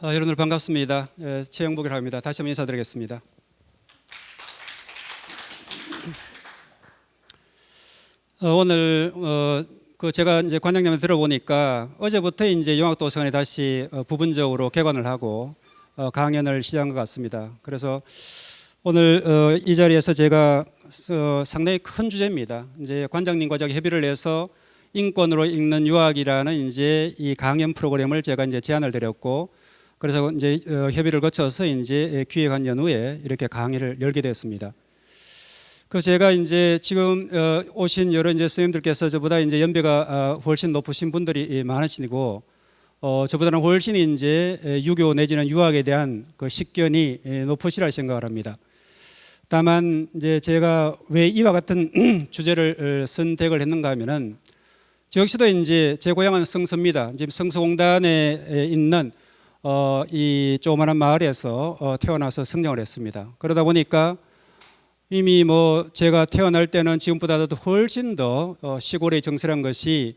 여러분들 반갑습니다. 최영복이라고 합니다. 다시 한번 인사드리겠습니다. 오늘 제가 이제 관장님한테 들어보니까 어제부터 이제 용학도서관에 다시 부분적으로 개관을 하고 강연을 시작한 것 같습니다. 그래서 오늘 이 자리에서 제가 상당히 큰 주제입니다. 이제 관장님과 제가 협의를 해서 인권으로 읽는 유학이라는 이제 이 강연 프로그램을 제가 이제 제안을 드렸고, 그래서 이제 협의를 거쳐서 이제 기획한 연후에 이렇게 강의를 열게 됐습니다. 그래서 제가 이제 지금 오신 여러 이제 선생님들께서 저보다 이제 연배가 훨씬 높으신 분들이 많으시고, 저보다는 훨씬 이제 유교 내지는 유학에 대한 그 식견이 높으시라 생각을 합니다. 다만 이제 제가 왜 이와 같은 주제를 선택을 했는가 하면은, 저 역시도 이제 제 고향은 성서입니다. 지금 성서공단에 있는 이 조그마한 마을에서 태어나서 성장을 했습니다. 그러다 보니까 이미 뭐 제가 태어날 때는 지금보다도 훨씬 더 시골의 정서란 것이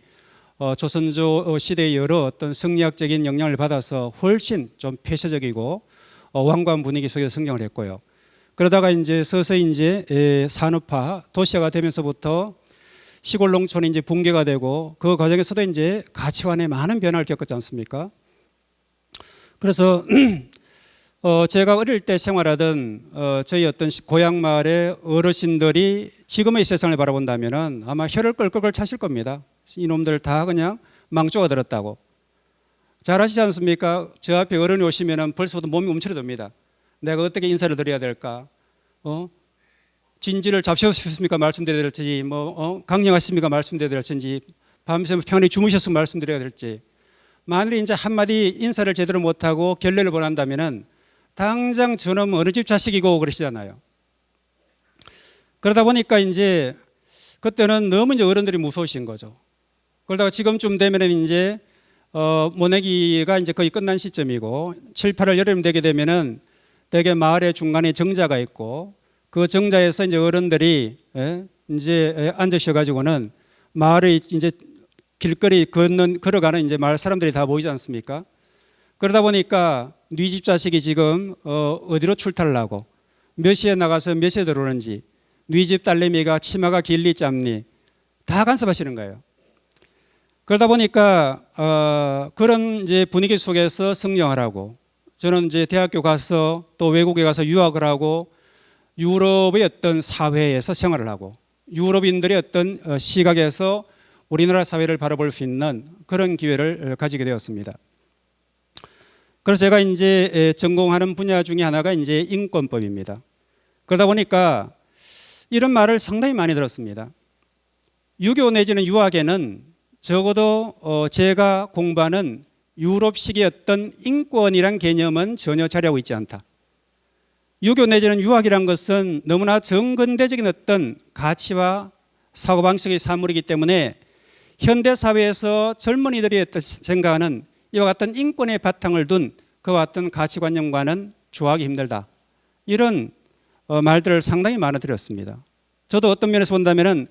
조선조 시대의 여러 어떤 성리학적인 영향을 받아서 훨씬 좀 폐쇄적이고 완고한 분위기 속에서 성장을 했고요. 그러다가 이제 서서히 이제 산업화, 도시화가 되면서부터 시골 농촌이 이제 붕괴가 되고, 그 과정에서도 이제 가치관에 많은 변화를 겪었지 않습니까? 그래서 제가 어릴 때 생활하던 저희 어떤 고향 마을의 어르신들이 지금의 세상을 바라본다면은 아마 혀를 끌끌끌 차실 겁니다. 이놈들 다 그냥 망조가 들었다고. 잘 아시지 않습니까? 저 앞에 어른이 오시면은 벌써부터 몸이 움츠러듭니다. 내가 어떻게 인사를 드려야 될까? 진지를 잡수셨습니까? 말씀드려야 될지, 강령하십니까? 말씀드려야 될지, 밤새 편히 주무셨으면 말씀드려야 될지. 만일 이제 한마디 인사를 제대로 못하고 결례를 범한다면은 당장 저놈 어느 집 자식이고 그러시잖아요. 그러다 보니까 이제 그때는 너무 이제 어른들이 무서우신 거죠. 그러다가 지금쯤 되면은 이제 모내기가 이제 거의 끝난 시점이고, 7, 8월 여름 되게 되면은 대개 마을의 중간에 정자가 있고, 그 정자에서 이제 어른들이 이제 앉으셔 가지고는 마을의 이제 길거리 걸어가는 이제 마을 사람들이 다 보이지 않습니까? 그러다 보니까 네 집 자식이 지금 어디로 출타를 하고 몇 시에 나가서 몇 시에 들어오는지, 네 집 딸내미가 치마가 길리 짧니 다 간섭하시는 거예요. 그러다 보니까 그런 이제 분위기 속에서 성장하라고, 저는 이제 대학교 가서 또 외국에 가서 유학을 하고 유럽의 어떤 사회에서 생활을 하고 유럽인들의 어떤 시각에서 우리나라 사회를 바라볼 수 있는 그런 기회를 가지게 되었습니다. 그래서 제가 이제 전공하는 분야 중에 하나가 이제 인권법입니다. 그러다 보니까 이런 말을 상당히 많이 들었습니다. 유교 내지는 유학에는 적어도 제가 공부하는 유럽식의 어떤 인권이란 개념은 전혀 자리하고 있지 않다. 유교 내지는 유학이란 것은 너무나 정근대적인 어떤 가치와 사고방식의 산물이기 때문에 현대 사회에서 젊은이들이 생각하는 이와 같은 인권의 바탕을 둔 그와 같은 가치관념과는 조화하기 힘들다. 이런 말들을 상당히 많이 드렸습니다. 저도 어떤 면에서 본다면은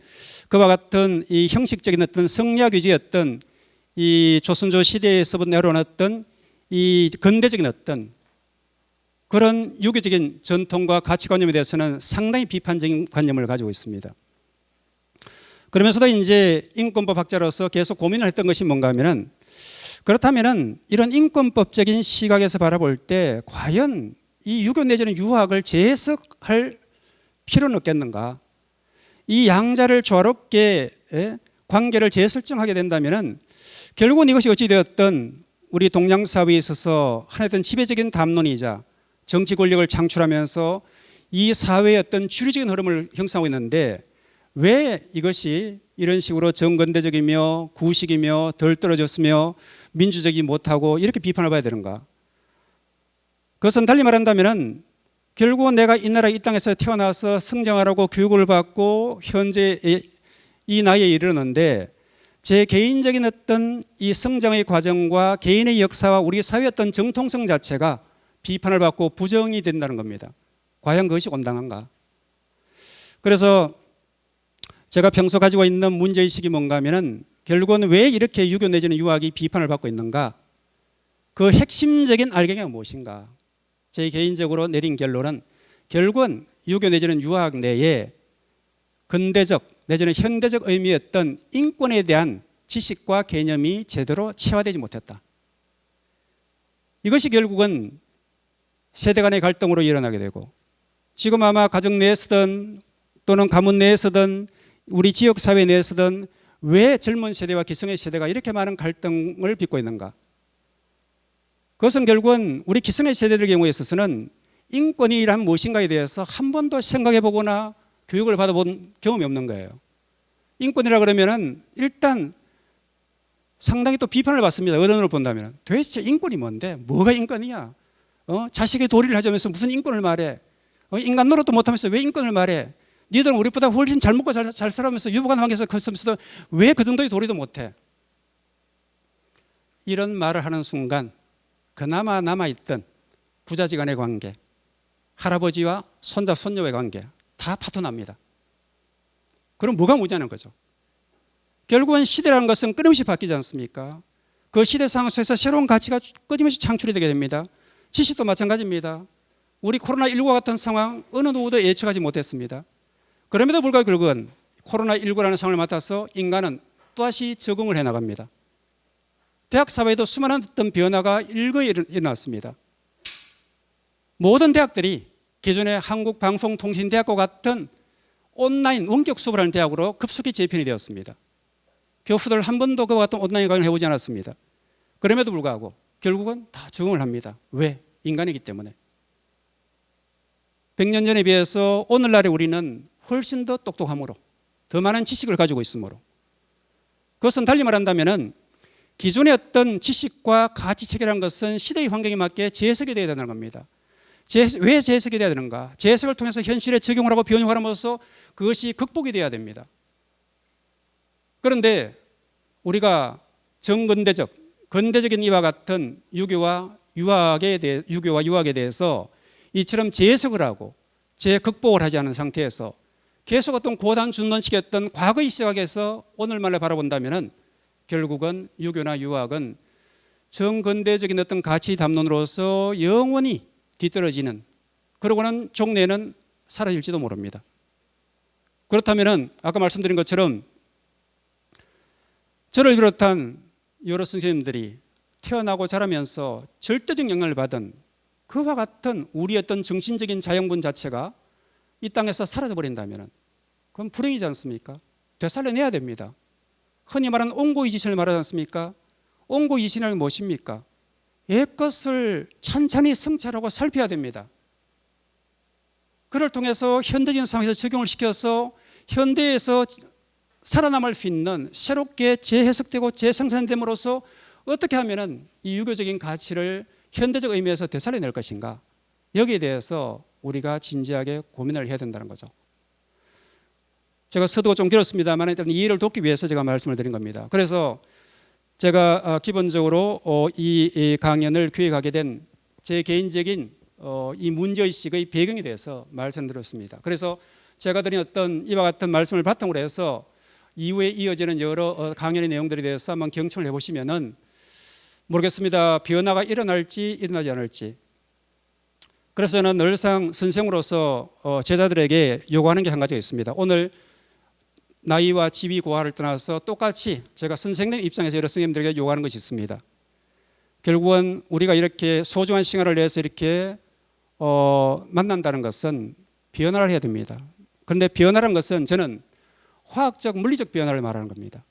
그와 같은 이 형식적인 어떤 성리학 위주의 어떤 이 조선조 시대에서 내려온 어떤 이 근대적인 어떤 그런 유교적인 전통과 가치관념에 대해서는 상당히 비판적인 관념을 가지고 있습니다. 그러면서도 이제 인권법 학자로서 계속 고민을 했던 것이 뭔가 하면은, 그렇다면은 이런 인권법적인 시각에서 바라볼 때 과연 이 유교 내지는 유학을 재해석할 필요는 없겠는가? 이 양자를 조화롭게 관계를 재설정하게 된다면은 결국은 이것이 어찌되었든 우리 동양 사회에 있어서 하나의 지배적인 담론이자 정치 권력을 창출하면서 이 사회의 어떤 주류적인 흐름을 형성하고 있는데, 왜 이것이 이런 식으로 정근대적이며 구식이며 덜 떨어졌으며 민주적이 못하고 이렇게 비판을 봐야 되는가? 그것은 달리 말한다면 결국은 내가 이 나라 이 땅에서 태어나서 성장하라고 교육을 받고 현재 이 나이에 이르는데, 제 개인적인 어떤 이 성장의 과정과 개인의 역사와 우리 사회의 어떤 정통성 자체가 비판을 받고 부정이 된다는 겁니다. 과연 그것이 온당한가? 그래서 제가 평소 가지고 있는 문제의식이 뭔가 하면은 결국은 왜 이렇게 유교 내지는 유학이 비판을 받고 있는가? 그 핵심적인 알갱이가 무엇인가? 제 개인적으로 내린 결론은 결국은 유교 내지는 유학 내에 근대적 내지는 현대적 의미였던 인권에 대한 지식과 개념이 제대로 체화되지 못했다. 이것이 결국은 세대 간의 갈등으로 일어나게 되고, 지금 아마 가정 내에서든 또는 가문 내에서든 우리 지역사회 내에서든 왜 젊은 세대와 기성의 세대가 이렇게 많은 갈등을 빚고 있는가? 그것은 결국은 우리 기성의 세대들 경우에 있어서는 인권이란 무엇인가에 대해서 한 번도 생각해 보거나 교육을 받아본 경험이 없는 거예요. 인권이라 그러면은 일단 상당히 또 비판을 받습니다. 어른으로 본다면 도대체 인권이 뭔데? 뭐가 인권이야? 자식의 도리를 하자면서 무슨 인권을 말해? 인간 노릇도 못하면서 왜 인권을 말해? 니들은 우리보다 훨씬 잘 먹고 잘 살아가면서 유복한 환경에서 컸으면서도 왜 그 정도의 도리도 못해? 이런 말을 하는 순간 그나마 남아있던 부자지간의 관계, 할아버지와 손자 손녀의 관계 다 파토납니다. 그럼 뭐가 문제냐는 거죠. 결국은 시대라는 것은 끊임없이 바뀌지 않습니까? 그 시대 상황 속에서 새로운 가치가 끊임없이 창출이 되게 됩니다. 지식도 마찬가지입니다. 우리 코로나19와 같은 상황 어느 누구도 예측하지 못했습니다. 그럼에도 불구하고 결국은 코로나19라는 상황을 맡아서 인간은 또다시 적응을 해나갑니다. 대학 사회에도 수많은 어떤 변화가 일거에 일어났습니다. 모든 대학들이 기존의 한국방송통신대학과 같은 온라인 원격 수업을 하는 대학으로 급속히 재편이 되었습니다. 교수들 한 번도 그와 같은 온라인 강의를 해보지 않았습니다. 그럼에도 불구하고 결국은 다 적응을 합니다. 왜? 인간이기 때문에. 100년 전에 비해서 오늘날의 우리는 훨씬 더 똑똑함으로 더 많은 지식을 가지고 있으므로, 그것은 달리 말한다면 기존의 어떤 지식과 가치체계라는 것은 시대의 환경에 맞게 재해석이 되어야 된다는 겁니다. 왜 재해석이 되어야 되는가? 재해석을 통해서 현실에 적용을 하고 변화함으로써 그것이 극복이 되어야 됩니다. 그런데 우리가 정근대적, 근대적인 이와 같은 유교와 유학에 대해서 이처럼 재해석을 하고 재극복을 하지 않은 상태에서 계속 어떤 고단준론식이었던 과거의 시각에서 오늘만을 바라본다면 결국은 유교나 유학은 정근대적인 어떤 가치 담론으로서 영원히 뒤떨어지는, 그러고는 종래는 사라질지도 모릅니다. 그렇다면 아까 말씀드린 것처럼 저를 비롯한 여러 선생님들이 태어나고 자라면서 절대적 영향을 받은 그와 같은 우리 어떤 정신적인 자양분 자체가 이 땅에서 사라져버린다면 그건 불행이지 않습니까? 되살려내야 됩니다. 흔히 말하는 온고이지신을 말하지 않습니까? 온고이지신은 무엇입니까? 옛것을 찬찬히 성찰하고 살펴야 됩니다. 그를 통해서 현대적인 상황에서 적용을 시켜서 현대에서 살아남을 수 있는 새롭게 재해석되고 재생산됨으로써 어떻게 하면 이 유교적인 가치를 현대적 의미에서 되살려낼 것인가, 여기에 대해서 우리가 진지하게 고민을 해야 된다는 거죠. 제가 서두가 좀 길었습니다만 일단 이해를 돕기 위해서 제가 말씀을 드린 겁니다. 그래서 제가 기본적으로 이 강연을 기획하게 된 제 개인적인 이 문제의식의 배경에 대해서 말씀드렸습니다. 그래서 제가 드린 어떤 이와 같은 말씀을 바탕으로 해서 이후에 이어지는 여러 강연의 내용들에 대해서 한번 경청을 해보시면은 모르겠습니다. 변화가 일어날지 일어나지 않을지. 그래서 저는 늘상 선생으로서 제자들에게 요구하는 게 한 가지가 있습니다. 오늘 나이와 지위 고하를 떠나서 똑같이 제가 선생님 입장에서 여러 선생님들에게 요구하는 것이 있습니다. 결국은 우리가 이렇게 소중한 시간을 내서 이렇게 만난다는 것은 변화를 해야 됩니다. 그런데 변화라는 것은 저는 화학적, 물리적 변화를 말하는 겁니다.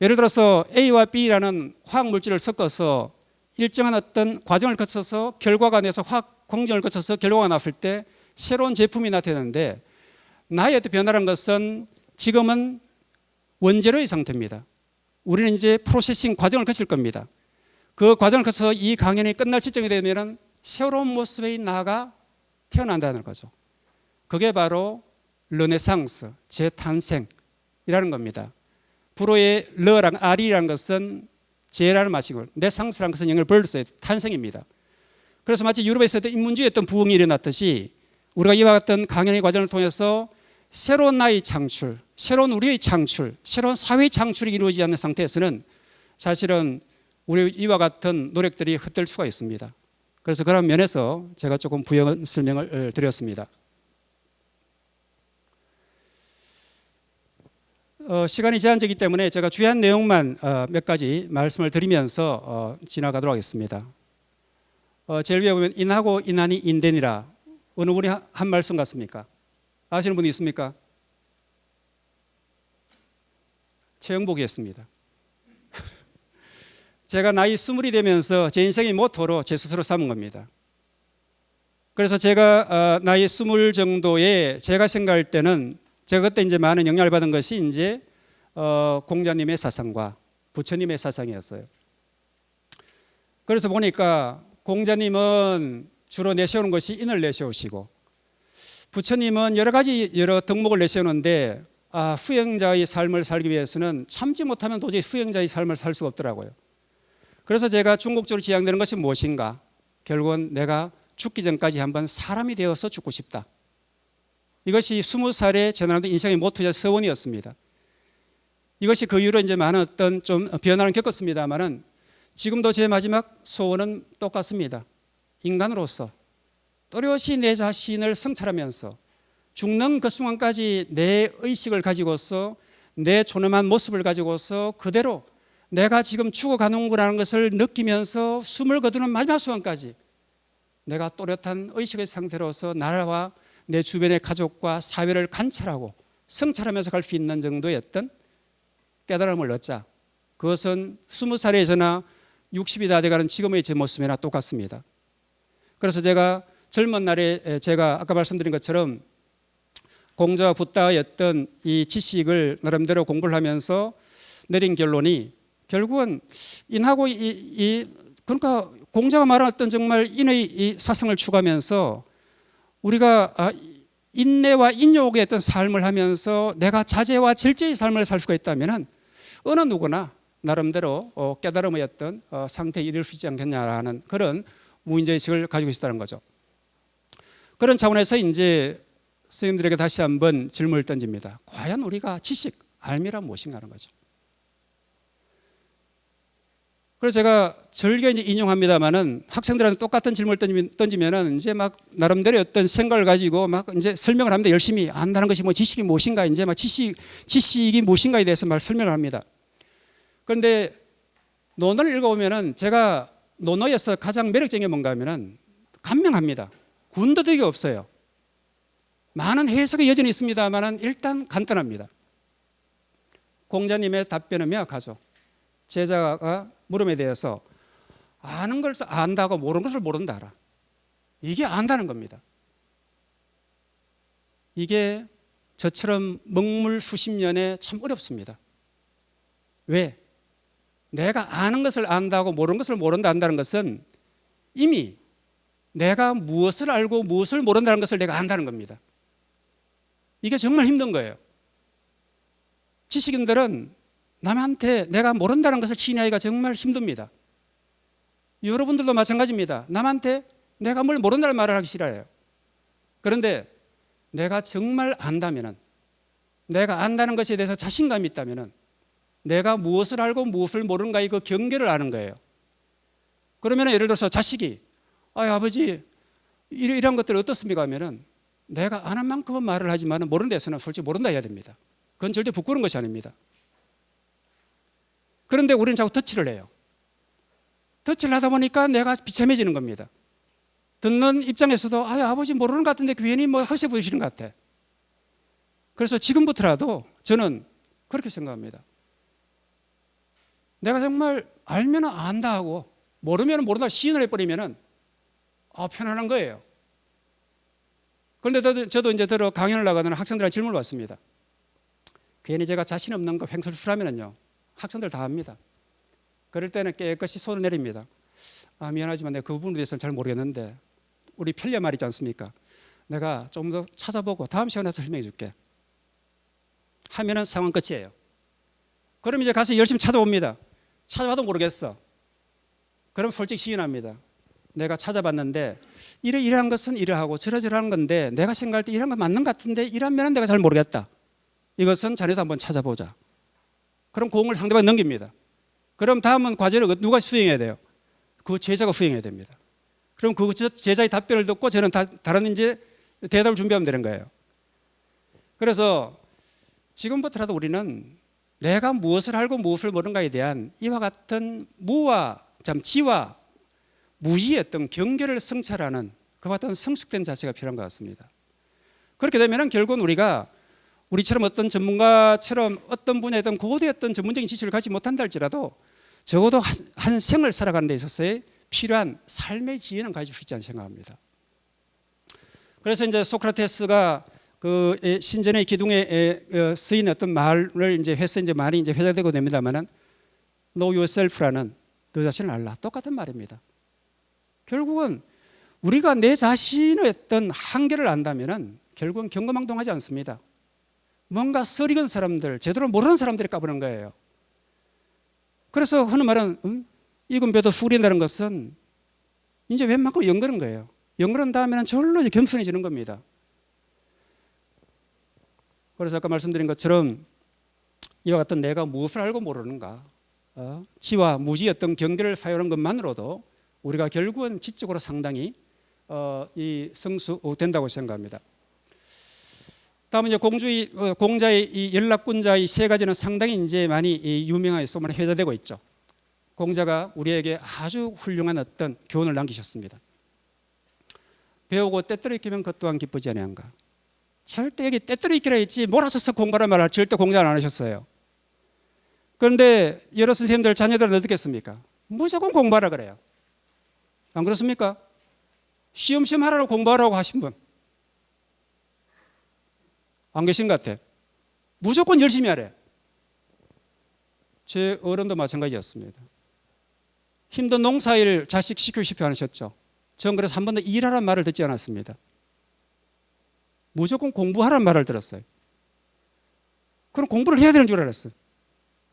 예를 들어서 A와 B라는 화학 물질을 섞어서 일정한 어떤 과정을 거쳐서 결과가 내서 화학 공정을 거쳐서 결과가 났을 때 새로운 제품이 나타나는데, 나의 변화라는 것은 지금은 원재료의 상태입니다. 우리는 이제 프로세싱 과정을 거칠 겁니다. 그 과정을 거쳐서 이 강연이 끝날 시점이 되면 새로운 모습의 나가 태어난다는 거죠. 그게 바로 르네상스, 재탄생이라는 겁니다. 불어의 르랑 R이라는 것은 재라는 맛이고 네상스라는 것은 영어를 벌써의 탄생입니다. 그래서 마치 유럽에서 인문주의의 어떤 부흥이 일어났듯이 우리가 이와 같은 강연의 과정을 통해서 새로운 나의 창출, 새로운 우리의 창출, 새로운 사회의 창출이 이루어지지 않는 상태에서는 사실은 우리 이와 같은 노력들이 헛될 수가 있습니다. 그래서 그런 면에서 제가 조금 부연 설명을 드렸습니다. 시간이 제한적이기 때문에 제가 주요한 내용만 몇 가지 말씀을 드리면서 지나가도록 하겠습니다. 제일 위에 보면 인하고 인하니 인되니라. 어느 분이 한 말씀 같습니까? 아시는 분이 있습니까? 최영복이었습니다. 제가 나이 20이 되면서 제 인생의 모토로 제 스스로 삼은 겁니다. 그래서 제가 나이 20 정도에 제가 생각할 때는 제가 그때 이제 많은 영향을 받은 것이 이제 공자님의 사상과 부처님의 사상이었어요. 그래서 보니까 공자님은 주로 내세우는 것이 인을 내세우시고 부처님은 여러 덕목을 내세우는데 후행자의 삶을 살기 위해서는 참지 못하면 도저히 후행자의 삶을 살 수가 없더라고요. 그래서 제가 궁극적으로 지향되는 것이 무엇인가? 결국은 내가 죽기 전까지 한번 사람이 되어서 죽고 싶다. 이것이 20살에 제 나름대로 인생의 모토이자 서원이었습니다. 이것이 그 이후로 이제 많은 어떤 좀 변화를 겪었습니다만은 지금도 제 마지막 소원은 똑같습니다. 인간으로서 또렷이 내 자신을 성찰하면서 죽는 그 순간까지 내 의식을 가지고서 내 존엄한 모습을 가지고서 그대로 내가 지금 죽어가는구나라는 것을 느끼면서 숨을 거두는 마지막 순간까지 내가 또렷한 의식의 상태로서 나라와 내 주변의 가족과 사회를 관찰하고 성찰하면서 갈 수 있는 정도의 어떤 깨달음을 얻자. 그것은 20살에 저나 60이 다 돼가는 지금의 제 모습이나 똑같습니다. 그래서 제가 젊은 날에 제가 아까 말씀드린 것처럼 공자와 붓다의 어떤 이 지식을 나름대로 공부를 하면서 내린 결론이 결국은 인하고 그러니까 공자가 말한 어떤 정말 인의 이 사상을 추구하면서 우리가 인내와 인욕의 어떤 삶을 하면서 내가 자제와 절제의 삶을 살 수가 있다면 어느 누구나 나름대로 깨달음의 어떤 상태에 이를 수 있지 않겠냐라는 그런 무인제의식을 가지고 있다는 거죠. 그런 차원에서 이제 선생님들에게 다시 한번 질문을 던집니다. 과연 우리가 지식, 알미란 무엇인가 하는 거죠. 그래서 제가 절개 이제 인용합니다만은 학생들한테 똑같은 질문을 던지면은 이제 막 나름대로 어떤 생각을 가지고 막 이제 설명을 합니다. 열심히 안다는 것이 뭐 지식이 무엇인가 이제 막 지식이 무엇인가에 대해서 말 설명을 합니다. 그런데 논어를 읽어보면은 제가 논어에서 가장 매력적인 게 뭔가 하면은 간명합니다. 군더더기가 없어요. 많은 해석이 여전히 있습니다만은 일단 간단합니다. 공자님의 답변은 명확하죠. 제자가 물음에 대해서 아는 것을 안다고 모르는 것을 모른다 알아. 이게 안다는 겁니다. 이게 저처럼 먹물 수십 년에 참 어렵습니다. 왜? 내가 아는 것을 안다고 모르는 것을 모른다 한다는 것은 이미 내가 무엇을 알고 무엇을 모른다는 것을 내가 안다는 겁니다. 이게 정말 힘든 거예요. 지식인들은 남한테 내가 모른다는 것을 치인하기가 정말 힘듭니다. 여러분들도 마찬가지입니다. 남한테 내가 뭘 모른다는 말을 하기 싫어해요. 그런데 내가 정말 안다면은, 내가 안다는 것에 대해서 자신감이 있다면은 내가 무엇을 알고 무엇을 모르는가의 그 경계를 아는 거예요. 그러면 예를 들어서 자식이 아버지 이런 것들 어떻습니까 하면은 내가 아는 만큼은 말을 하지만 모르는 데서는 솔직히 모른다 해야 됩니다. 그건 절대 부끄러운 것이 아닙니다. 그런데 우리는 자꾸 터치를 해요. 터치를 하다 보니까 내가 비참해지는 겁니다. 듣는 입장에서도 아버지 모르는 것 같은데 괜히 뭐 허세 보이시는 것 같아. 그래서 지금부터라도 저는 그렇게 생각합니다. 내가 정말 알면 안다 하고 모르면 모른다 시인을 해버리면 편안한 거예요. 그런데 저도 이제 강연을 나가는 학생들한테 질문을 받습니다. 괜히 제가 자신 없는 거 횡설수설하면요 학생들 다 합니다. 그럴 때는 깨끗이 손을 내립니다. 미안하지만 내가 그 부분에 대해서는 잘 모르겠는데 우리 편리한 말 있지 않습니까? 내가 좀 더 찾아보고 다음 시간에 와서 설명해 줄게 하면은 상황 끝이에요. 그럼 이제 가서 열심히 찾아봅니다. 찾아봐도 모르겠어. 그럼 솔직히 시인합니다. 내가 찾아봤는데 이러한 것은 이러하고 저러저러한 건데 내가 생각할 때 이런 거 맞는 것 같은데 이러면은 내가 잘 모르겠다. 이것은 자네도 한번 찾아보자. 그럼 공을 상대방에 넘깁니다. 그럼 다음은 과제를 누가 수행해야 돼요? 그 제자가 수행해야 됩니다. 그럼 그 제자의 답변을 듣고 저는 다른 이제 대답을 준비하면 되는 거예요. 그래서 지금부터라도 우리는 내가 무엇을 알고 무엇을 모르는가에 대한 이와 같은 지와 무지의 어떤 경계를 성찰하는 그와 같은 성숙된 자세가 필요한 것 같습니다. 그렇게 되면 결국은 우리처럼 어떤 전문가처럼 어떤 분야에 어떤 고도했던 전문적인 지식을 가지지 못한다 할지라도 적어도 한 생을 살아가는 데 있어서의 필요한 삶의 지혜는 가질 수 있지 않나 생각합니다. 그래서 이제 소크라테스가 그 신전의 기둥에 쓰인 어떤 말을 이제 해서 이제 말이 이제 회자되고 됩니다만은 Know yourself라는 너 자신을 알라, 똑같은 말입니다. 결국은 우리가 내 자신의 어떤 한계를 안다면은 결국은 경거망동하지 않습니다. 뭔가 썰익은 사람들, 제대로 모르는 사람들이 까부는 거예요. 그래서 흔히 말하는 이금배도 수그린다는 것은 이제 웬만큼 연그는 거예요. 연그른 다음에는 절로 겸손해지는 겁니다. 그래서 아까 말씀드린 것처럼 이와 같은 내가 무엇을 알고 모르는가, 지와 무지의 어떤 경계를 파요하는 것만으로도 우리가 결국은 지적으로 상당히 이 성숙된다고 생각합니다. 다음은 이제 공자의 이 연락군자의 세 가지는 상당히 이제 많이 유명해서 많이 회자되고 있죠. 공자가 우리에게 아주 훌륭한 어떤 교훈을 남기셨습니다. 배우고 때때로 익히면 그것 또한 기쁘지 아니한가. 절대 여기 때때로 익히라 했지 몰아서서 공부하란 말을 절대 공자는 안 하셨어요. 그런데 여러 선생님들 자녀들은 어떻게 했습니까? 무조건 공부하라 그래요. 안 그렇습니까? 시험시험 하라고 공부하라고 하신 분 안 계신 것 같아. 무조건 열심히 하래. 제 어른도 마찬가지였습니다. 힘든 농사일 자식 시키고 싶어 하셨죠. 전 그래서 한 번도 일하라는 말을 듣지 않았습니다. 무조건 공부하라는 말을 들었어요. 그럼 공부를 해야 되는 줄 알았어요.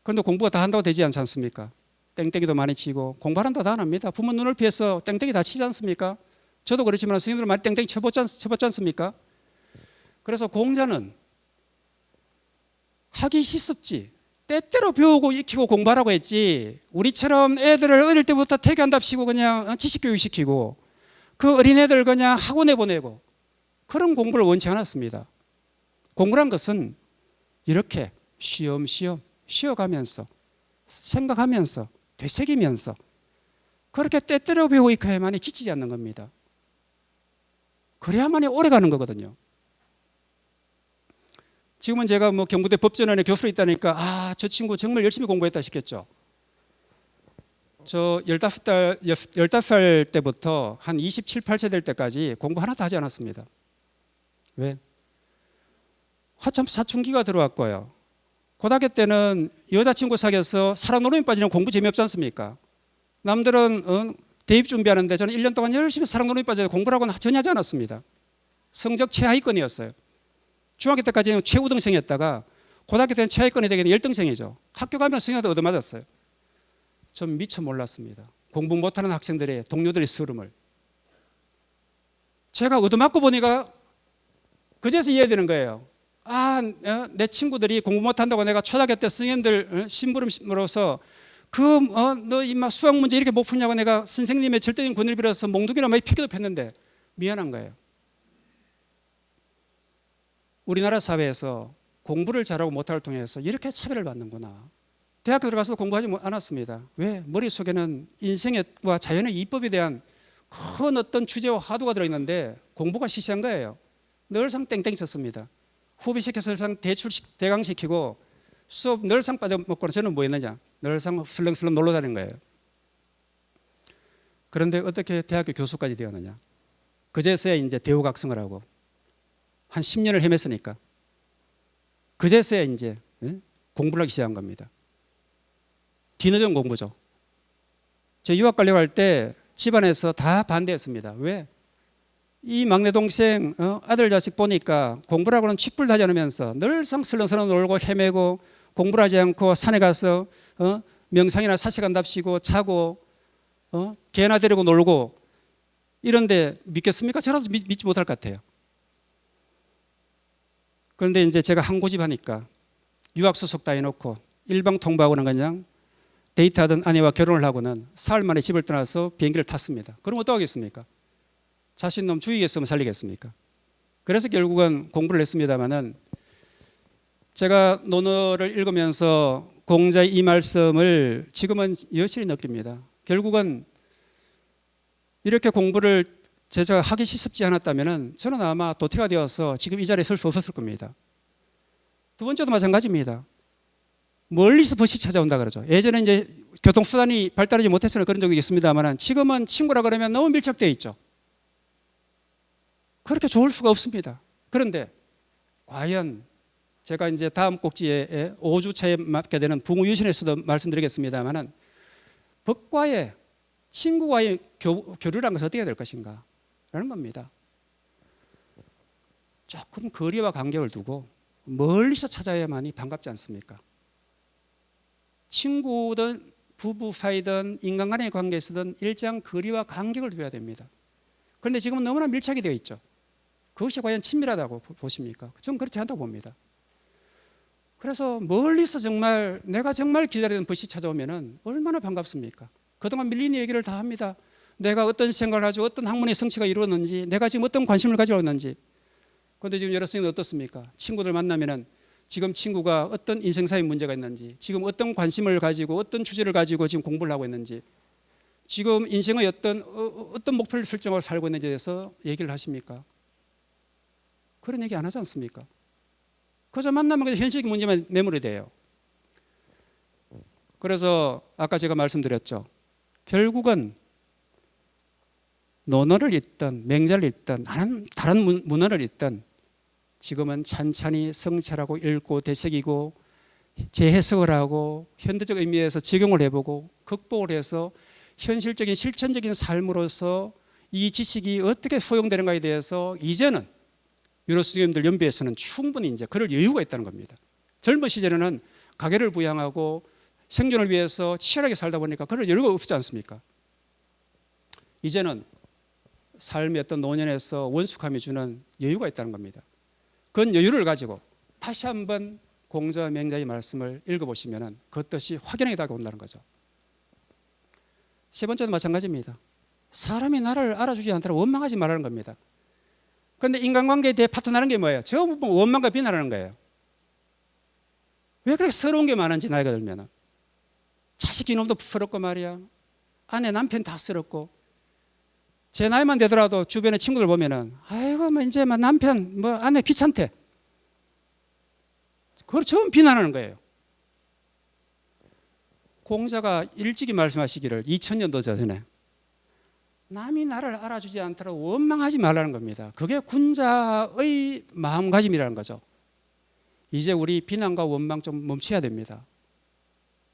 그런데 공부가 다 한다고 되지 않지 않습니까? 땡땡이도 많이 치고 공부하란다 다 안 합니다. 부모 눈을 피해서 땡땡이 다 치지 않습니까? 저도 그렇지만 선생님들 많이 땡땡이 쳐봤지 않습니까? 그래서 공자는 하기 시습지 때때로 배우고 익히고 공부하라고 했지 우리처럼 애들을 어릴 때부터 태교한답시고 그냥 지식교육시키고 그 어린애들 그냥 학원에 보내고 그런 공부를 원치 않았습니다. 공부란 것은 이렇게 쉬엄쉬엄 쉬어가면서 생각하면서 되새기면서 그렇게 때때로 배우고 익혀야만이 지치지 않는 겁니다. 그래야만이 오래 가는 거거든요. 지금은 제가 뭐 경부대 법전원에 교수로 있다니까 저 친구 정말 열심히 공부했다 싶겠죠. 저 15살 때부터 한 27, 8세 될 때까지 공부 하나도 하지 않았습니다. 왜? 한참 사춘기가 들어왔고요. 고등학교 때는 여자친구 사귀어서 사랑노름에 빠지는 공부 재미없지 않습니까? 남들은 대입 준비하는데 저는 1년 동안 열심히 사랑노름에 빠져서 공부라고는 전혀 하지 않았습니다. 성적 최하위권이었어요. 중학교 때까지는 최우등생이었다가 고등학교 때는 최하위권이 되게 열등생이죠. 학교 가면 성적도 얻어맞았어요. 전 미처 몰랐습니다. 공부 못하는 학생들의 동료들의 서름을. 제가 얻어맞고 보니까 그제서 이해되는 거예요. 내 친구들이 공부 못한다고 내가 초등학교 때 선생님들 심부름으로서 너 임마 수학 문제 이렇게 못 푸냐고 내가 선생님의 절대적인 권위를 빌어서 몽둥이나 많이 피기도 했는데 미안한 거예요. 우리나라 사회에서 공부를 잘하고 못하를 통해서 이렇게 차별을 받는구나. 대학교 들어가서 공부하지 않았습니다. 왜? 머릿속에는 인생과 자연의 이법에 대한 큰 어떤 주제와 화두가 들어있는데 공부가 시시한 거예요. 늘상 땡땡 쳤습니다. 후배시켜서 늘상 대강시키고 수업 늘상 빠져먹고 저는 뭐 했느냐? 늘상 슬렁슬렁 놀러 다니는 거예요. 그런데 어떻게 대학교 교수까지 되었느냐? 그제서야 이제 대우각성을 하고 한 10년을 헤맸으니까 그제서야 이제 공부를 하기 시작한 겁니다. 뒤늦은 공부죠. 저 유학 가려고 할 때 집안에서 다 반대했습니다. 왜? 이 막내 동생 아들 자식 보니까 공부라고는 쥐뿔도 하지 않으면서 늘상 슬렁슬렁 놀고 헤매고 공부를 하지 않고 산에 가서 명상이나 사색한답시고 자고 개나 데리고 놀고 이런데 믿겠습니까? 저라도 믿지 못할 것 같아요. 그런데 이제 제가 한 고집 하니까 유학 소속 다 해놓고 일방 통보하고는 그냥 데이트하던 아내와 결혼을 하고는 사흘 만에 집을 떠나서 비행기를 탔습니다. 그럼 어떡하겠습니까? 자신 놈 죽이겠으면 살리겠습니까? 그래서 결국은 공부를 했습니다마는 제가 논어를 읽으면서 공자의 이 말씀을 지금은 여실히 느낍니다. 결국은 이렇게 공부를 제가 하기 쉽지 않았다면 저는 아마 도태가 되어서 지금 이 자리에 설 수 없었을 겁니다. 두 번째도 마찬가지입니다. 멀리서 벗이 찾아온다 그러죠. 예전에 이제 교통수단이 발달하지 못해서는 그런 적이 있습니다만 지금은 친구라 그러면 너무 밀착되어 있죠. 그렇게 좋을 수가 없습니다. 그런데 과연 제가 이제 다음 꼭지에 5주차에 맞게 되는 붕우유신에서도 말씀드리겠습니다만 법과의 친구와의 교류라는 것은 어떻게 해야 될 것인가 라는 겁니다. 조금 거리와 간격을 두고 멀리서 찾아야만이 반갑지 않습니까? 친구든 부부 사이든 인간 간의 관계에서든 일정 거리와 간격을 둬야 됩니다. 그런데 지금은 너무나 밀착이 되어 있죠. 그것이 과연 친밀하다고 보십니까? 저는 그렇지 않다고 봅니다. 그래서 멀리서 정말 내가 정말 기다리던 벗이 찾아오면 얼마나 반갑습니까? 그동안 밀린 얘기를 다 합니다. 내가 어떤 생각을 하고 어떤 학문의 성취가 이루어졌는지, 내가 지금 어떤 관심을 가지고 있는지. 그런데 지금 여러분은 어떻습니까? 친구들 만나면 지금 친구가 어떤 인생사의 문제가 있는지, 지금 어떤 관심을 가지고 어떤 주제를 가지고 지금 공부를 하고 있는지, 지금 인생의 어떤 목표를 설정하고 살고 있는지에 대해서 얘기를 하십니까? 그런 얘기 안 하지 않습니까? 그저 만나면 그냥 현실적인 문제만 매몰이 돼요. 그래서 아까 제가 말씀드렸죠. 결국은 논어를 읽든 맹자를 읽든 다른 문화를 읽든 지금은 찬찬히 성찰하고 읽고 되새기고 재해석을 하고 현대적 의미에서 적용을 해보고 극복을 해서 현실적인 실천적인 삶으로서 이 지식이 어떻게 소용되는가에 대해서 이제는 유로 선생님들 연배에서는 충분히 이제 그럴 여유가 있다는 겁니다. 젊은 시절에는 가계를 부양하고 생존을 위해서 치열하게 살다 보니까 그럴 여유가 없지 않습니까? 이제는 삶의 어떤 노년에서 원숙함이 주는 여유가 있다는 겁니다. 그런 여유를 가지고 다시 한번 공자와 맹자의 말씀을 읽어보시면 그 뜻이 확연하게 다가온다는 거죠. 세 번째도 마찬가지입니다. 사람이 나를 알아주지 않도록 원망하지 말라는 겁니다. 그런데 인간관계에 대해 파토나는 게 뭐예요? 저 부분 원망과 비난하는 거예요. 왜 그렇게 서러운 게 많은지 나이가 들면 자식 이놈도 서럽고 말이야, 아내 남편 다 서럽고, 제 나이만 되더라도 주변에 친구들 보면은 아이고 뭐 이제 뭐 남편 뭐 아내 귀찮대. 그걸 처음 비난하는 거예요. 공자가 일찍이 말씀하시기를 2000년도 전에 남이 나를 알아주지 않도록 원망하지 말라는 겁니다. 그게 군자의 마음가짐이라는 거죠. 이제 우리 비난과 원망 좀 멈춰야 됩니다.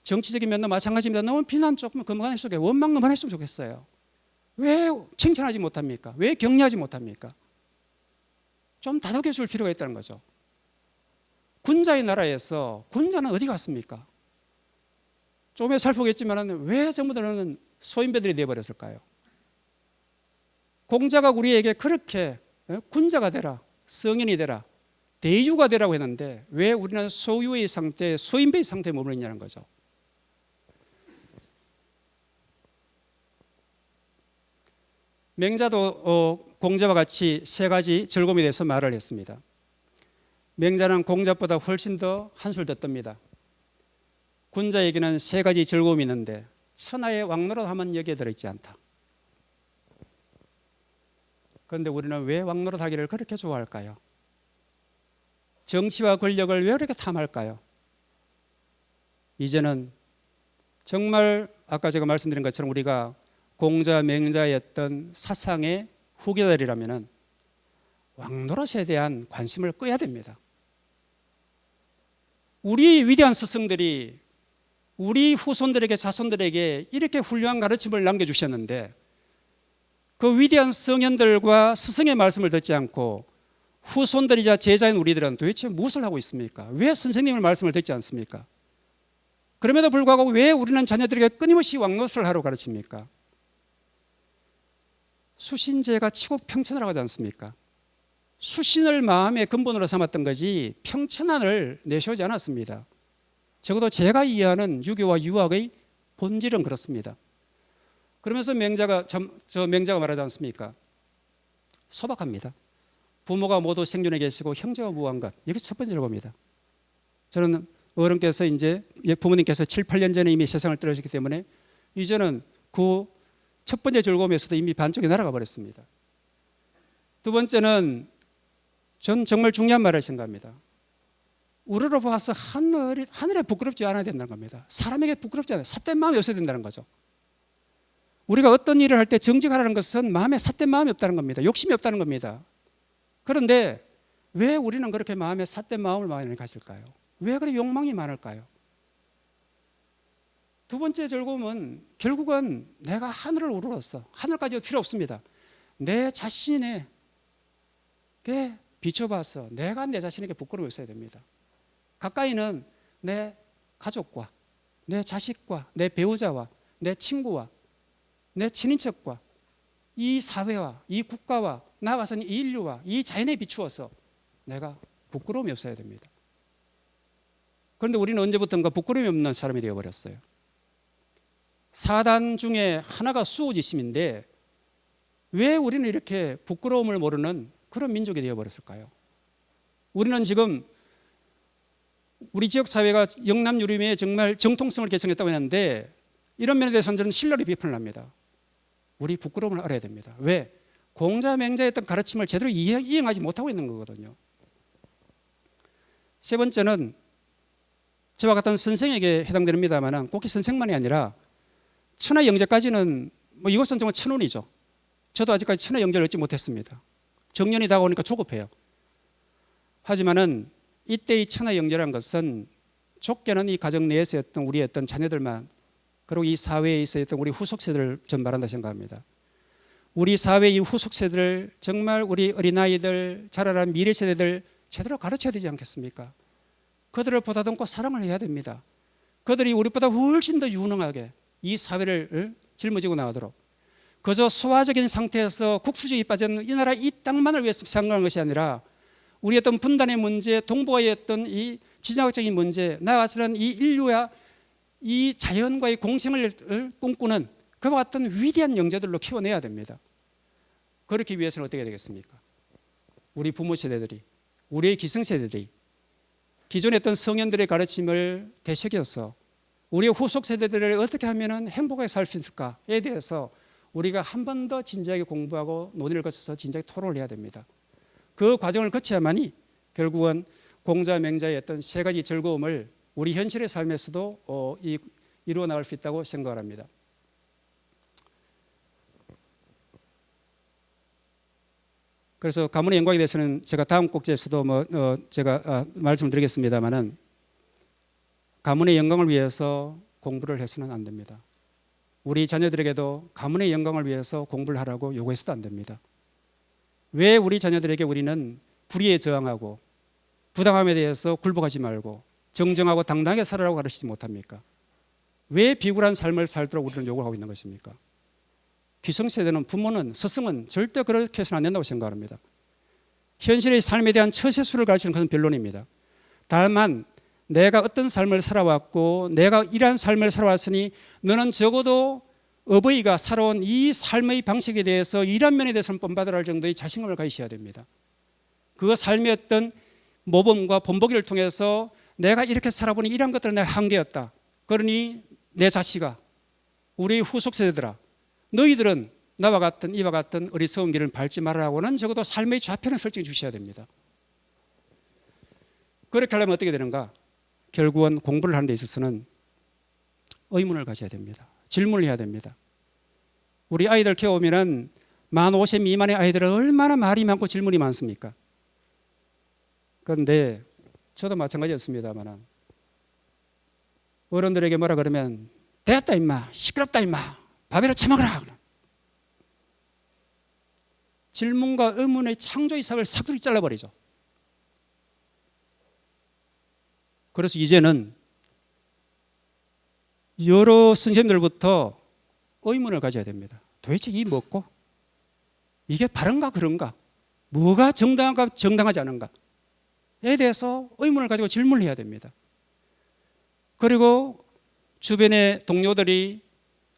정치적인 면도 마찬가지입니다. 너무 비난 조금 그만 속에 원망 그만했으면 좋겠어요. 왜 칭찬하지 못합니까? 왜 격려하지 못합니까? 좀 다독여 줄 필요가 있다는 거죠. 군자의 나라에서 군자는 어디 갔습니까? 조금에 살펴보겠지만 왜 전부 다는 소인배들이 되어버렸을까요? 공자가 우리에게 그렇게 군자가 되라, 성인이 되라, 대유가 되라고 했는데 왜 우리는 소유의 상태, 소인배의 상태에 머물러 있냐는 거죠. 맹자도 공자와 같이 세 가지 즐거움에 대해서 말을 했습니다. 맹자는 공자보다 훨씬 더 한술 더 떱니다. 군자에게는 세 가지 즐거움이 있는데 천하의 왕노릇 하면 여기에 들어있지 않다. 그런데 우리는 왜 왕노릇 하기를 그렇게 좋아할까요? 정치와 권력을 왜 그렇게 탐할까요? 이제는 정말 아까 제가 말씀드린 것처럼 우리가 공자 맹자였던 사상의 후계자들이라면 왕노릇에 대한 관심을 꺼야 됩니다. 우리 위대한 스승들이 우리 후손들에게 자손들에게 이렇게 훌륭한 가르침을 남겨주셨는데 그 위대한 성현들과 스승의 말씀을 듣지 않고 후손들이자 제자인 우리들은 도대체 무엇을 하고 있습니까? 왜 선생님의 말씀을 듣지 않습니까? 그럼에도 불구하고 왜 우리는 자녀들에게 끊임없이 왕노릇을 하라고 가르칩니까? 수신제가 치국평천하라고 하지 않습니까? 수신을 마음의 근본으로 삼았던 거지 평천안을 내세우지 않았습니다. 적어도 제가 이해하는 유교와 유학의 본질은 그렇습니다. 그러면서 맹자가 말하지 않습니까? 소박합니다. 부모가 모두 생존해 계시고 형제가 무한 것. 이게 첫 번째 절고입니다. 저는 어른께서 이제 부모님께서 7, 8년 전에 이미 세상을 떠나셨기 때문에 이제는 그 첫 번째 즐거움에서도 이미 반쪽이 날아가 버렸습니다. 두 번째는 전 정말 중요한 말을 생각합니다. 우러러 봐서 하늘에 부끄럽지 않아야 된다는 겁니다. 사람에게 부끄럽지 않아요. 삿된 마음이 없어야 된다는 거죠. 우리가 어떤 일을 할 때 정직하라는 것은 마음에 삿된 마음이 없다는 겁니다. 욕심이 없다는 겁니다. 그런데 왜 우리는 그렇게 마음에 삿된 마음을 많이 가질까요? 왜 그렇게 욕망이 많을까요? 두 번째 즐거움은 결국은 내가 하늘을 우러러서 하늘까지도 필요 없습니다. 내 자신에게 비춰봐서 내가 내 자신에게 부끄러움이 있어야 됩니다. 가까이는 내 가족과 내 자식과 내 배우자와 내 친구와 내 친인척과 이 사회와 이 국가와 나아가서는 이 인류와 이 자연에 비추어서 내가 부끄러움이 없어야 됩니다. 그런데 우리는 언제부턴가 부끄러움이 없는 사람이 되어버렸어요. 사단 중에 하나가 수호지심인데 왜 우리는 이렇게 부끄러움을 모르는 그런 민족이 되어버렸을까요? 우리는 지금 우리 지역 사회가 영남유림에 정말 정통성을 계승했다고 했는데 이런 면에 대해서는 저는 신랄히 비판을 합니다. 우리 부끄러움을 알아야 됩니다. 왜? 공자맹자의 어떤 가르침을 제대로 이행하지 못하고 있는 거거든요. 세 번째는 저와 같은 선생에게 해당됩니다만 꼭 선생만이 아니라 천하 영재까지는 이것은 정말 천운이죠. 저도 아직까지 천하 영재를 얻지 못했습니다. 정년이 다가오니까 조급해요. 하지만은 이때의 천하 영재라는 것은 좁게는 이 가정 내에서 였던 우리의 어떤 자녀들만 그리고 이 사회에 있었던 우리 후속 세대를 전 말한다 생각합니다. 우리 사회의 후속 세대를 정말 우리 어린아이들 자라난 미래 세대들 제대로 가르쳐야 되지 않겠습니까? 그들을 보다듬고 사랑을 해야 됩니다. 그들이 우리보다 훨씬 더 유능하게 이 사회를 짊어지고 나가도록 그저 소화적인 상태에서 국수주의에 빠진 이 나라 이 땅만을 위해서 생각하는 것이 아니라 우리 어떤 분단의 문제, 동북아의 어떤 이 지정학적인 문제, 나아가서는 이 인류와 이 자연과의 공생을 꿈꾸는 그와 같은 위대한 영재들로 키워내야 됩니다. 그렇기 위해서는 어떻게 되겠습니까? 우리 부모 세대들이, 우리의 기성세대들이 기존에 어떤 성현들의 가르침을 되새겨서 우리의 후속 세대들을 어떻게 하면 행복하게 살 수 있을까에 대해서 우리가 한 번 더 진지하게 공부하고 논의를 거쳐서 진지하게 토론을 해야 됩니다. 그 과정을 거쳐야만이 결국은 공자맹자의 어떤 세 가지 즐거움을 우리 현실의 삶에서도 이루어 나갈 수 있다고 생각을 합니다. 그래서 가문의 영광에 대해서는 제가 다음 꼭지에서도 제가 말씀을 드리겠습니다만은 가문의 영광을 위해서 공부를 해서는 안 됩니다. 우리 자녀들에게도 가문의 영광을 위해서 공부를 하라고 요구해서도 안 됩니다. 왜 우리 자녀들에게 우리는 불의에 저항하고 부당함에 대해서 굴복하지 말고 정정하고 당당하게 살아라고 가르치지 못합니까? 왜 비굴한 삶을 살도록 우리는 요구하고 있는 것입니까? 기성세대는 부모는 스승은 절대 그렇게 해서는 안 된다고 생각합니다. 현실의 삶에 대한 처세술을 가르치는 것은 변론입니다. 다만 내가 어떤 삶을 살아왔고 내가 이러한 삶을 살아왔으니 너는 적어도 어버이가 살아온 이 삶의 방식에 대해서 이런 면에 대해서는 본받아야 할 정도의 자신감을 가지셔야 됩니다. 그 삶의 어떤 모범과 본보기를 통해서 내가 이렇게 살아보니 이런 것들은 내 한계였다. 그러니 내 자식아, 우리 후속 세대들아, 너희들은 나와 같은 이와 같은 어리석은 길을 밟지 말라고는 적어도 삶의 좌편을 설정해 주셔야 됩니다. 그렇게 하려면 어떻게 되는가? 결국은 공부를 하는 데 있어서는 의문을 가져야 됩니다. 질문을 해야 됩니다. 우리 아이들 키워보면 만 5세 미만의 아이들은 얼마나 말이 많고 질문이 많습니까? 그런데 저도 마찬가지였습니다만 어른들에게 뭐라 그러면 됐다 임마, 시끄럽다 임마, 밥이나 처먹어라. 질문과 의문의 창조의 삽을 싹둑이 잘라버리죠. 그래서 이제는 여러 선생님들부터 의문을 가져야 됩니다. 도대체 이 뭐고? 이게 바른가 그런가? 뭐가 정당한가 정당하지 않은가에 대해서 의문을 가지고 질문을 해야 됩니다. 그리고 주변의 동료들이,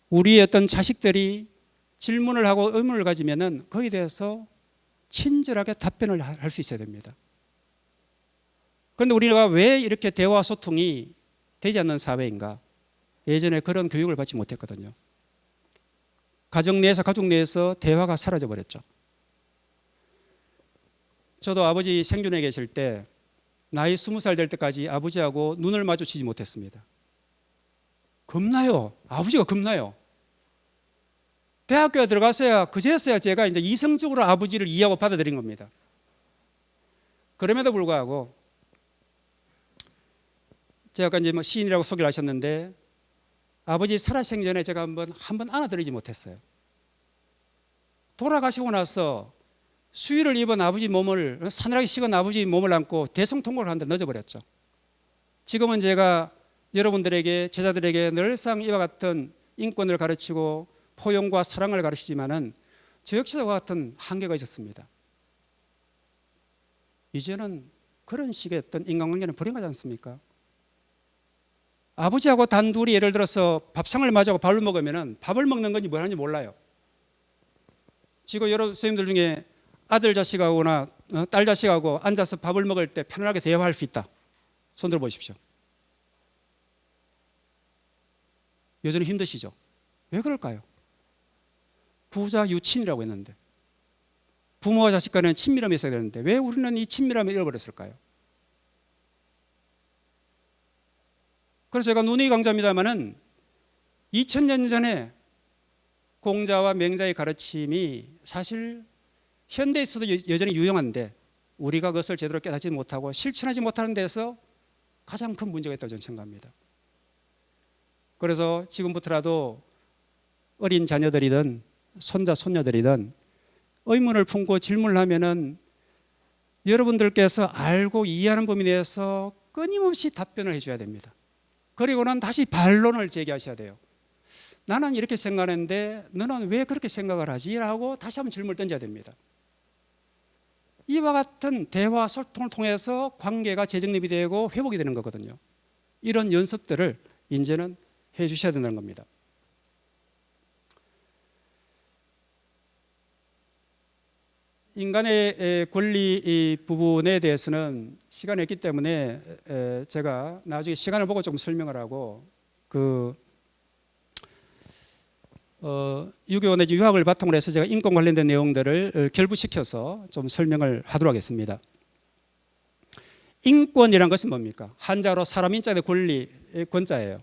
우리의 어떤 자식들이 질문을 하고 의문을 가지면은 거기에 대해서 친절하게 답변을 할 수 있어야 됩니다. 그런데 우리가 왜 이렇게 대화 소통이 되지 않는 사회인가? 예전에 그런 교육을 받지 못했거든요. 가정 내에서, 가족 내에서 대화가 사라져 버렸죠. 저도 아버지 생존해 계실 때 나이 20살 될 때까지 아버지하고 눈을 마주치지 못했습니다. 겁나요. 아버지가 겁나요. 대학교에 들어갔어야, 그제서야 제가 이제 이성적으로 아버지를 이해하고 받아들인 겁니다. 그럼에도 불구하고 제가 아까 이제 뭐 시인이라고 소개를 하셨는데, 아버지 살아생 전에 제가 한번 안아드리지 못했어요. 돌아가시고 나서 수의를 입은 아버지 몸을, 사늘하게 식은 아버지 몸을 안고 대성통곡을 하는데 늦어버렸죠. 지금은 제가 여러분들에게, 제자들에게 늘상 이와 같은 인권을 가르치고 포용과 사랑을 가르치지만은 저 역시도 같은 한계가 있었습니다. 이제는 그런 식의 어떤 인간관계는 불행하지 않습니까? 아버지하고 단둘이 예를 들어서 밥상을 마주하고 밥을 먹으면은 밥을 먹는 건지 뭘 하는지 몰라요. 지금 여러 선생님들 중에 아들 자식하고나 딸 자식하고 앉아서 밥을 먹을 때 편안하게 대화할 수 있다. 손 들어 보십시오. 여전히 힘드시죠? 왜 그럴까요? 부자 유친이라고 했는데, 부모와 자식 간에는 친밀함이 있어야 되는데 왜 우리는 이 친밀함을 잃어버렸을까요? 그래서 제가 논의 강좌입니다마는 2000년 전에 공자와 맹자의 가르침이 사실 현대에서도 여전히 유용한데 우리가 그것을 제대로 깨닫지 못하고 실천하지 못하는 데서 가장 큰 문제가 있다고 저는 생각합니다. 그래서 지금부터라도 어린 자녀들이든 손자 손녀들이든 의문을 품고 질문을 하면은 여러분들께서 알고 이해하는 범위 내에서 끊임없이 답변을 해줘야 됩니다. 그리고는 다시 반론을 제기하셔야 돼요. 나는 이렇게 생각하는데 너는 왜 그렇게 생각을 하지? 라고 다시 한번 질문을 던져야 됩니다. 이와 같은 대화 소통을 통해서 관계가 재정립이 되고 회복이 되는 거거든요. 이런 연습들을 이제는 해 주셔야 된다는 겁니다. 인간의 권리 부분에 대해서는 시간이 없기 때문에 제가 나중에 시간을 보고 좀 설명을 하고 유교 내지 유학을 바탕으로 해서 제가 인권 관련된 내용들을 결부시켜서 좀 설명을 하도록 하겠습니다. 인권이란 것은 뭡니까? 한자로 사람 인자의 권리, 권자예요.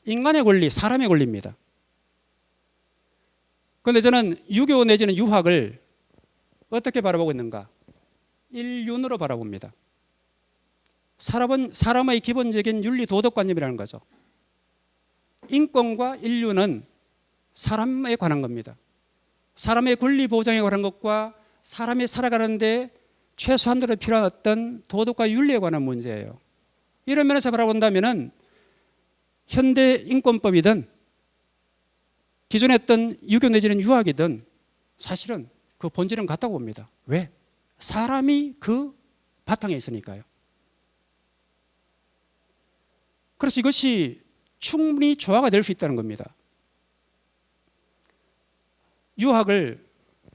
인간의 권리, 사람의 권리입니다. 그런데 저는 유교 내지는 유학을 어떻게 바라보고 있는가? 인륜으로 바라봅니다. 사람의 기본적인 윤리 도덕관념이라는 거죠. 인권과 인륜은 사람에 관한 겁니다. 사람의 권리 보장에 관한 것과 사람이 살아가는데 최소한도로 필요한 어떤 도덕과 윤리에 관한 문제예요. 이런 면에서 바라본다면은 현대 인권법이든 기존에 했던 유교 내지는 유학이든 사실은 그 본질은 같다고 봅니다. 왜? 사람이 그 바탕에 있으니까요. 그래서 이것이 충분히 조화가 될 수 있다는 겁니다. 유학을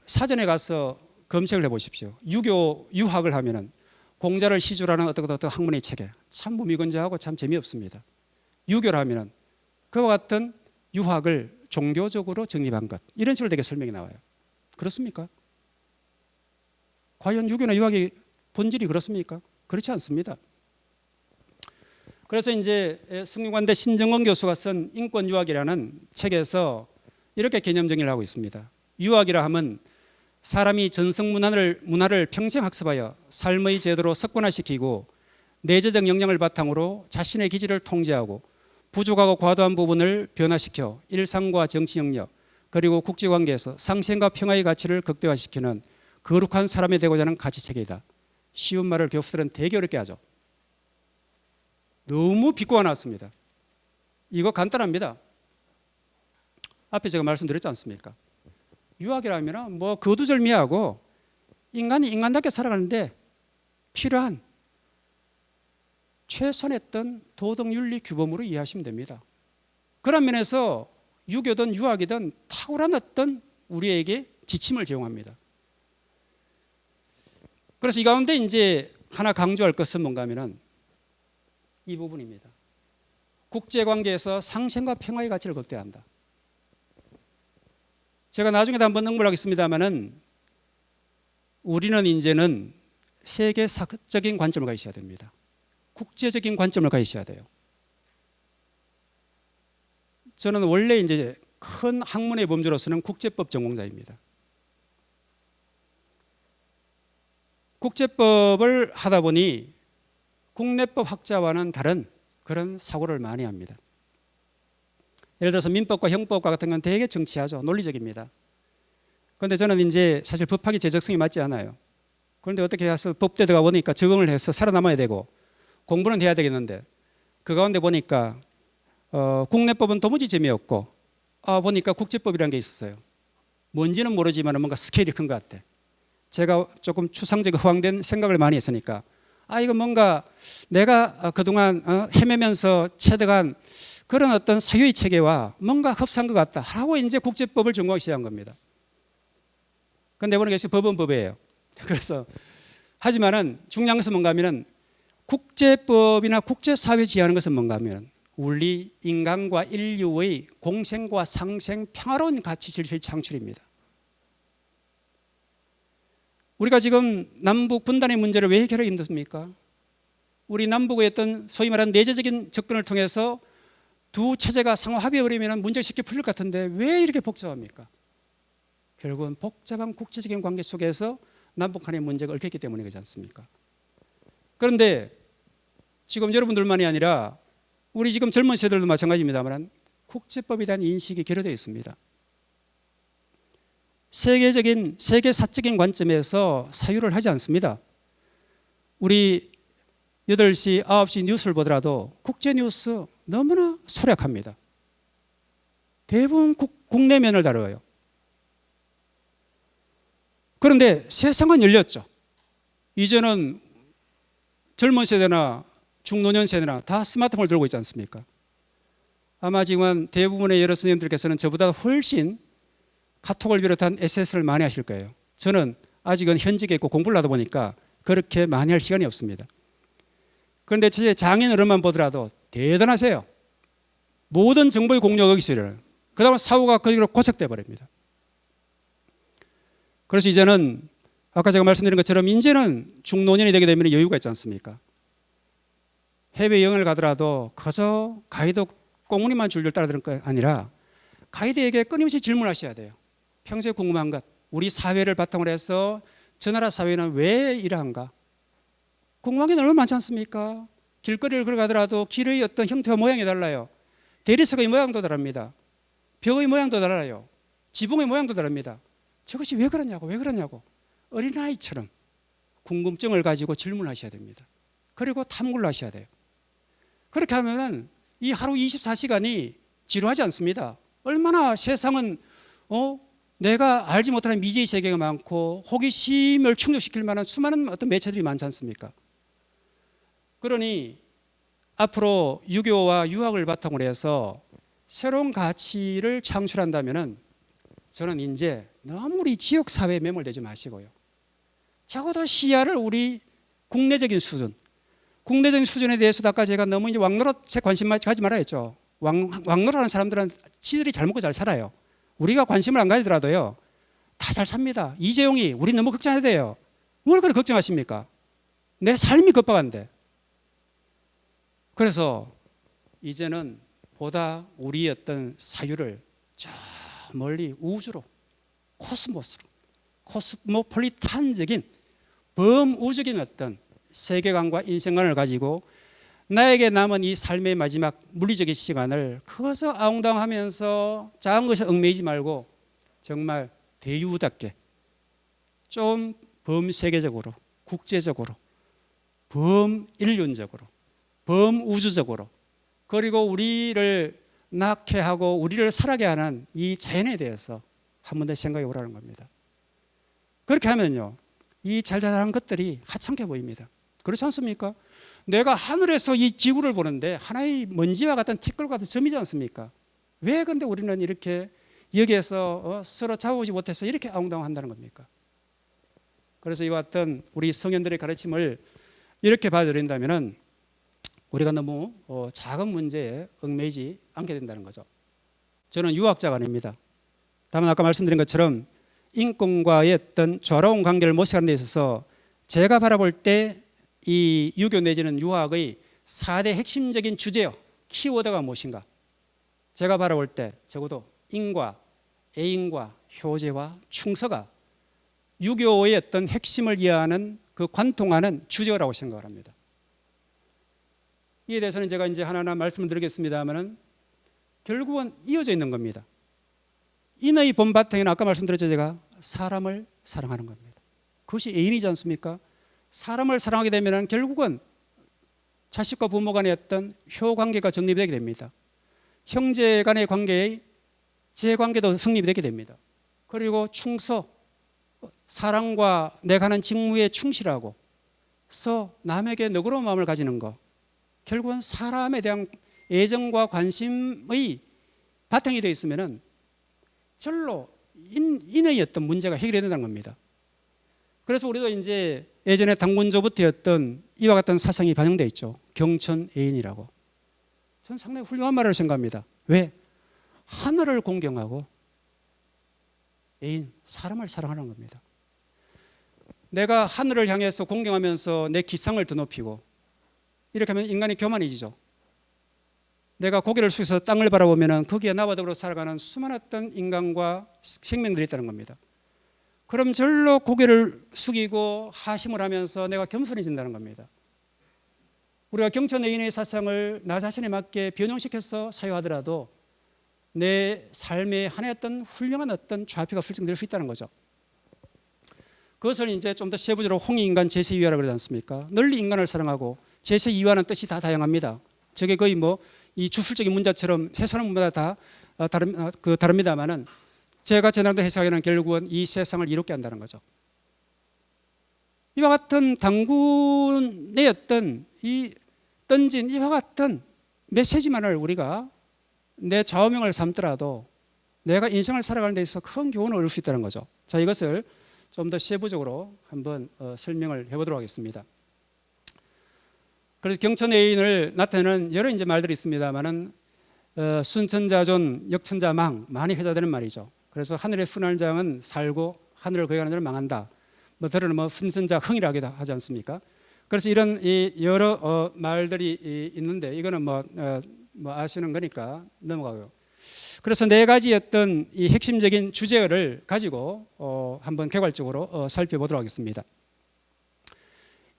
사전에 가서 검색을 해보십시오. 유교 유학을 하면은 공자를 시주라는 어떤 학문의 책에 참 무미건조하고 참 재미없습니다. 유교를 하면은 그와 같은 유학을 종교적으로 정립한 것, 이런 식으로 되게 설명이 나와요. 그렇습니까? 과연 유교나 유학의 본질이 그렇습니까? 그렇지 않습니다. 그래서 이제 성균관대 신정원 교수가 쓴 인권유학이라는 책에서 이렇게 개념 정의를 하고 있습니다. 유학이라 하면 사람이 전승 문화를 평생 학습하여 삶의 제도로 습관화시키고 내재적 역량을 바탕으로 자신의 기질을 통제하고 부족하고 과도한 부분을 변화시켜 일상과 정치 영역 그리고 국제관계에서 상생과 평화의 가치를 극대화시키는 거룩한 사람이 되고자 하는 가치체계이다. 쉬운 말을 교수들은 되게 어렵게 하죠. 너무 비꼬아 놨습니다. 이거 간단합니다. 앞에 제가 말씀드렸지 않습니까? 유학이라면 뭐 거두절미하고 인간이 인간답게 살아가는데 필요한 최소한의 어떤 도덕 윤리 규범으로 이해하시면 됩니다. 그런 면에서 유교든 유학이든 탁월한 어떤 우리에게 지침을 제공합니다. 그래서 이 가운데 이제 하나 강조할 것은 뭔가 하면은 이 부분입니다. 국제관계에서 상생과 평화의 가치를 극대화한다. 제가 나중에도 한번 응모하겠습니다만은 우리는 이제는 세계사적인 관점을 가지셔야 됩니다. 국제적인 관점을 가지셔야 돼요. 저는 원래 이제 큰 학문의 범주로서는 국제법 전공자입니다. 국제법을 하다 보니 국내법 학자와는 다른 그런 사고를 많이 합니다. 예를 들어서 민법과 형법과 같은 건 되게 정치하죠. 논리적입니다. 그런데 저는 이제 사실 법학이 제 적성이 맞지 않아요. 그런데 어떻게 해서 법대 들어가 보니까 적응을 해서 살아남아야 되고 공부는 해야 되겠는데 그 가운데 보니까 국내법은 도무지 재미없고 보니까 국제법이라는 게 있었어요. 뭔지는 모르지만 뭔가 스케일이 큰 것 같아. 제가 조금 추상적 허황된 생각을 많이 했으니까 이거 뭔가 내가 그동안 헤매면서 체득한 그런 어떤 사유의 체계와 뭔가 흡사한 것 같다 하고 이제 국제법을 전공하기 시작한 겁니다. 그런데 보니까 법은 법이에요. 그래서 하지만은 중요한 것은 뭔가 하면은 국제법이나 국제사회 지향하는 것은 뭔가 하면 우리 인간과 인류의 공생과 상생 평화로운 가치 질서의 창출입니다. 우리가 지금 남북 분단의 문제를 왜 해결하기 힘듭니까? 우리 남북의 어떤 소위 말하는 내재적인 접근을 통해서 두 체제가 상호 합의에 버리면 문제가 쉽게 풀릴 것 같은데 왜 이렇게 복잡합니까? 결국은 복잡한 국제적인 관계 속에서 남북 간의 문제가 얽혔기 때문에 그렇지 않습니까? 그런데 지금 여러분들만이 아니라 우리 지금 젊은 세대들도 마찬가지입니다만 국제법에 대한 인식이 결여되어 있습니다. 세계사적인 관점에서 사유를 하지 않습니다. 우리 8시, 9시 뉴스를 보더라도 국제뉴스 너무나 소략합니다. 대부분 국내면을 다뤄요. 그런데 세상은 열렸죠. 이제는 젊은 세대나 중노년 세대나 다 스마트폰을 들고 있지 않습니까? 아마 지금 대부분의 여러 선생님들께서는 저보다 훨씬 카톡을 비롯한 SNS를 많이 하실 거예요. 저는 아직은 현직에 있고 공부를 하다 보니까 그렇게 많이 할 시간이 없습니다. 그런데 제 장인 어른만 보더라도 대단하세요. 모든 정보의 공유가 거기서 일어나요. 그 다음에 사고가 거기로 고착돼 버립니다. 그래서 이제는 아까 제가 말씀드린 것처럼 이제는 중노년이 되게 되면 여유가 있지 않습니까? 해외여행을 가더라도 그저 가이드 꽁무니만 줄줄 따라들을 거 아니라 가이드에게 끊임없이 질문하셔야 돼요. 평소에 궁금한 것, 우리 사회를 바탕으로 해서 저 나라 사회는 왜 이러한가? 궁금한 게 너무 많지 않습니까? 길거리를 걸어가더라도 길의 어떤 형태와 모양이 달라요. 대리석의 모양도 다릅니다. 벽의 모양도 달라요. 지붕의 모양도 다릅니다. 저것이 왜 그러냐고 어린아이처럼 궁금증을 가지고 질문하셔야 됩니다. 그리고 탐구를 하셔야 돼요. 그렇게 하면 이 하루 24시간이 지루하지 않습니다. 얼마나 세상은 내가 알지 못하는 미지의 세계가 많고 호기심을 충족시킬 만한 수많은 어떤 매체들이 많지 않습니까? 그러니 앞으로 유교와 유학을 바탕으로 해서 새로운 가치를 창출한다면은 저는 이제 너무 우리 지역 사회에 매몰되지 마시고요. 적어도 시야를 우리 국내적인 수준에 대해서도 아까 제가 너무 이제 왕노릇에 관심 가지 말아야 했죠. 왕노릇하는 사람들은 지들이 잘 먹고 잘 살아요. 우리가 관심을 안 가지더라도요. 다 잘 삽니다. 이재용이 우리 너무 걱정해야 돼요. 뭘 그렇게 걱정하십니까? 내 삶이 급박한데. 그래서 이제는 보다 우리의 어떤 사유를 저 멀리 우주로 코스모폴리탄적인 범우적인 어떤 세계관과 인생관을 가지고 나에게 남은 이 삶의 마지막 물리적인 시간을 그것을 아웅다웅하면서 작은 것에 얽매이지 말고 정말 대유답게 좀 범세계적으로 국제적으로 범인륜적으로 범우주적으로 그리고 우리를 낳게 하고 우리를 살아게 하는 이 자연에 대해서 한 번 더 생각해 보라는 겁니다. 그렇게 하면요 이 잘자란 것들이 하찮게 보입니다. 그렇지 않습니까? 내가 하늘에서 이 지구를 보는데 하나의 먼지와 같은 티끌 같은 점이지 않습니까? 왜 근데 우리는 이렇게 여기에서 서로 잡아오지 못해서 이렇게 아웅다웅한다는 겁니까? 그래서 이와 같은 우리 성현들의 가르침을 이렇게 받아들인다면 우리가 너무 작은 문제에 얽매이지 않게 된다는 거죠. 저는 유학자가 아닙니다. 다만 아까 말씀드린 것처럼 인권과의 어떤 조화로운 관계를 모색하는 데 있어서 제가 바라볼 때 이 유교 내지는 유학의 4대 핵심적인 주제요, 키워드가 무엇인가? 제가 바라볼 때 적어도 인과, 애인과 효제와 충서가 유교의 어떤 핵심을 이해하는 그 관통하는 주제라고 생각을 합니다. 이에 대해서는 제가 이제 하나하나 말씀을 드리겠습니다만은 결국은 이어져 있는 겁니다. 인의 본바탕에는 아까 말씀드렸죠, 제가 사람을 사랑하는 겁니다. 그것이 애인이지 않습니까? 사람을 사랑하게 되면 결국은 자식과 부모 간의 어떤 효관계가 정립되게 됩니다. 형제 간의 관계의 제관계도 성립이 되게 됩니다. 그리고 충서, 사랑과 내가 하는 직무에 충실하고 남에게 너그러운 마음을 가지는 것, 결국은 사람에 대한 애정과 관심의 바탕이 되어 있으면 절로 인의 어떤 문제가 해결이 된다는 겁니다. 그래서 우리도 이제 예전에 당군조부터였던 이와 같은 사상이 반영되어 있죠. 경천애인이라고. 저는 상당히 훌륭한 말을 생각합니다. 왜? 하늘을 공경하고 애인, 사람을 사랑하는 겁니다. 내가 하늘을 향해서 공경하면서 내 기상을 더 높이고 이렇게 하면 인간이 교만해지죠. 내가 고개를 숙여서 땅을 바라보면 거기에 나와 더불어 살아가는 수많은 어떤 인간과 생명들이 있다는 겁니다. 그럼 절로 고개를 숙이고 하심을 하면서 내가 겸손해진다는 겁니다. 우리가 경천애인의 사상을 나 자신에 맞게 변형시켜서 사유하더라도 내 삶의 하나의 어떤 훌륭한 어떤 좌표가 설정될 수 있다는 거죠. 그것을 이제 좀 더 세부적으로 홍익인간 제세이화라고 그러지 않습니까? 널리 인간을 사랑하고 제세이화는 뜻이 다 다양합니다. 저게 거의 뭐 이 주술적인 문자처럼 해석하는 문마다 다 다릅니다만은 제가 전하는 해석에는 결국은 이 세상을 이롭게 한다는 거죠. 이와 같은 당군의 어떤 이 던진 이와 같은 메시지만을 우리가 내 좌우명을 삼더라도 내가 인생을 살아가는 데 있어서 큰 교훈을 얻을 수 있다는 거죠. 자, 이것을 좀 더 세부적으로 한번 설명을 해보도록 하겠습니다. 그래서 경천애인을 나타내는 여러 이제 말들이 있습니다만은 순천자존, 역천자망 많이 회자되는 말이죠. 그래서 하늘의 순환장은 살고 하늘을 거역하는 자는 망한다. 뭐 들어는 뭐 순천자 흥이라기도 하지 않습니까? 그래서 이런 이 여러 말들이 있는데 이거는 뭐 아시는 거니까 넘어가고요. 그래서 네 가지 어떤 이 핵심적인 주제를 가지고 한번 개괄적으로 살펴보도록 하겠습니다.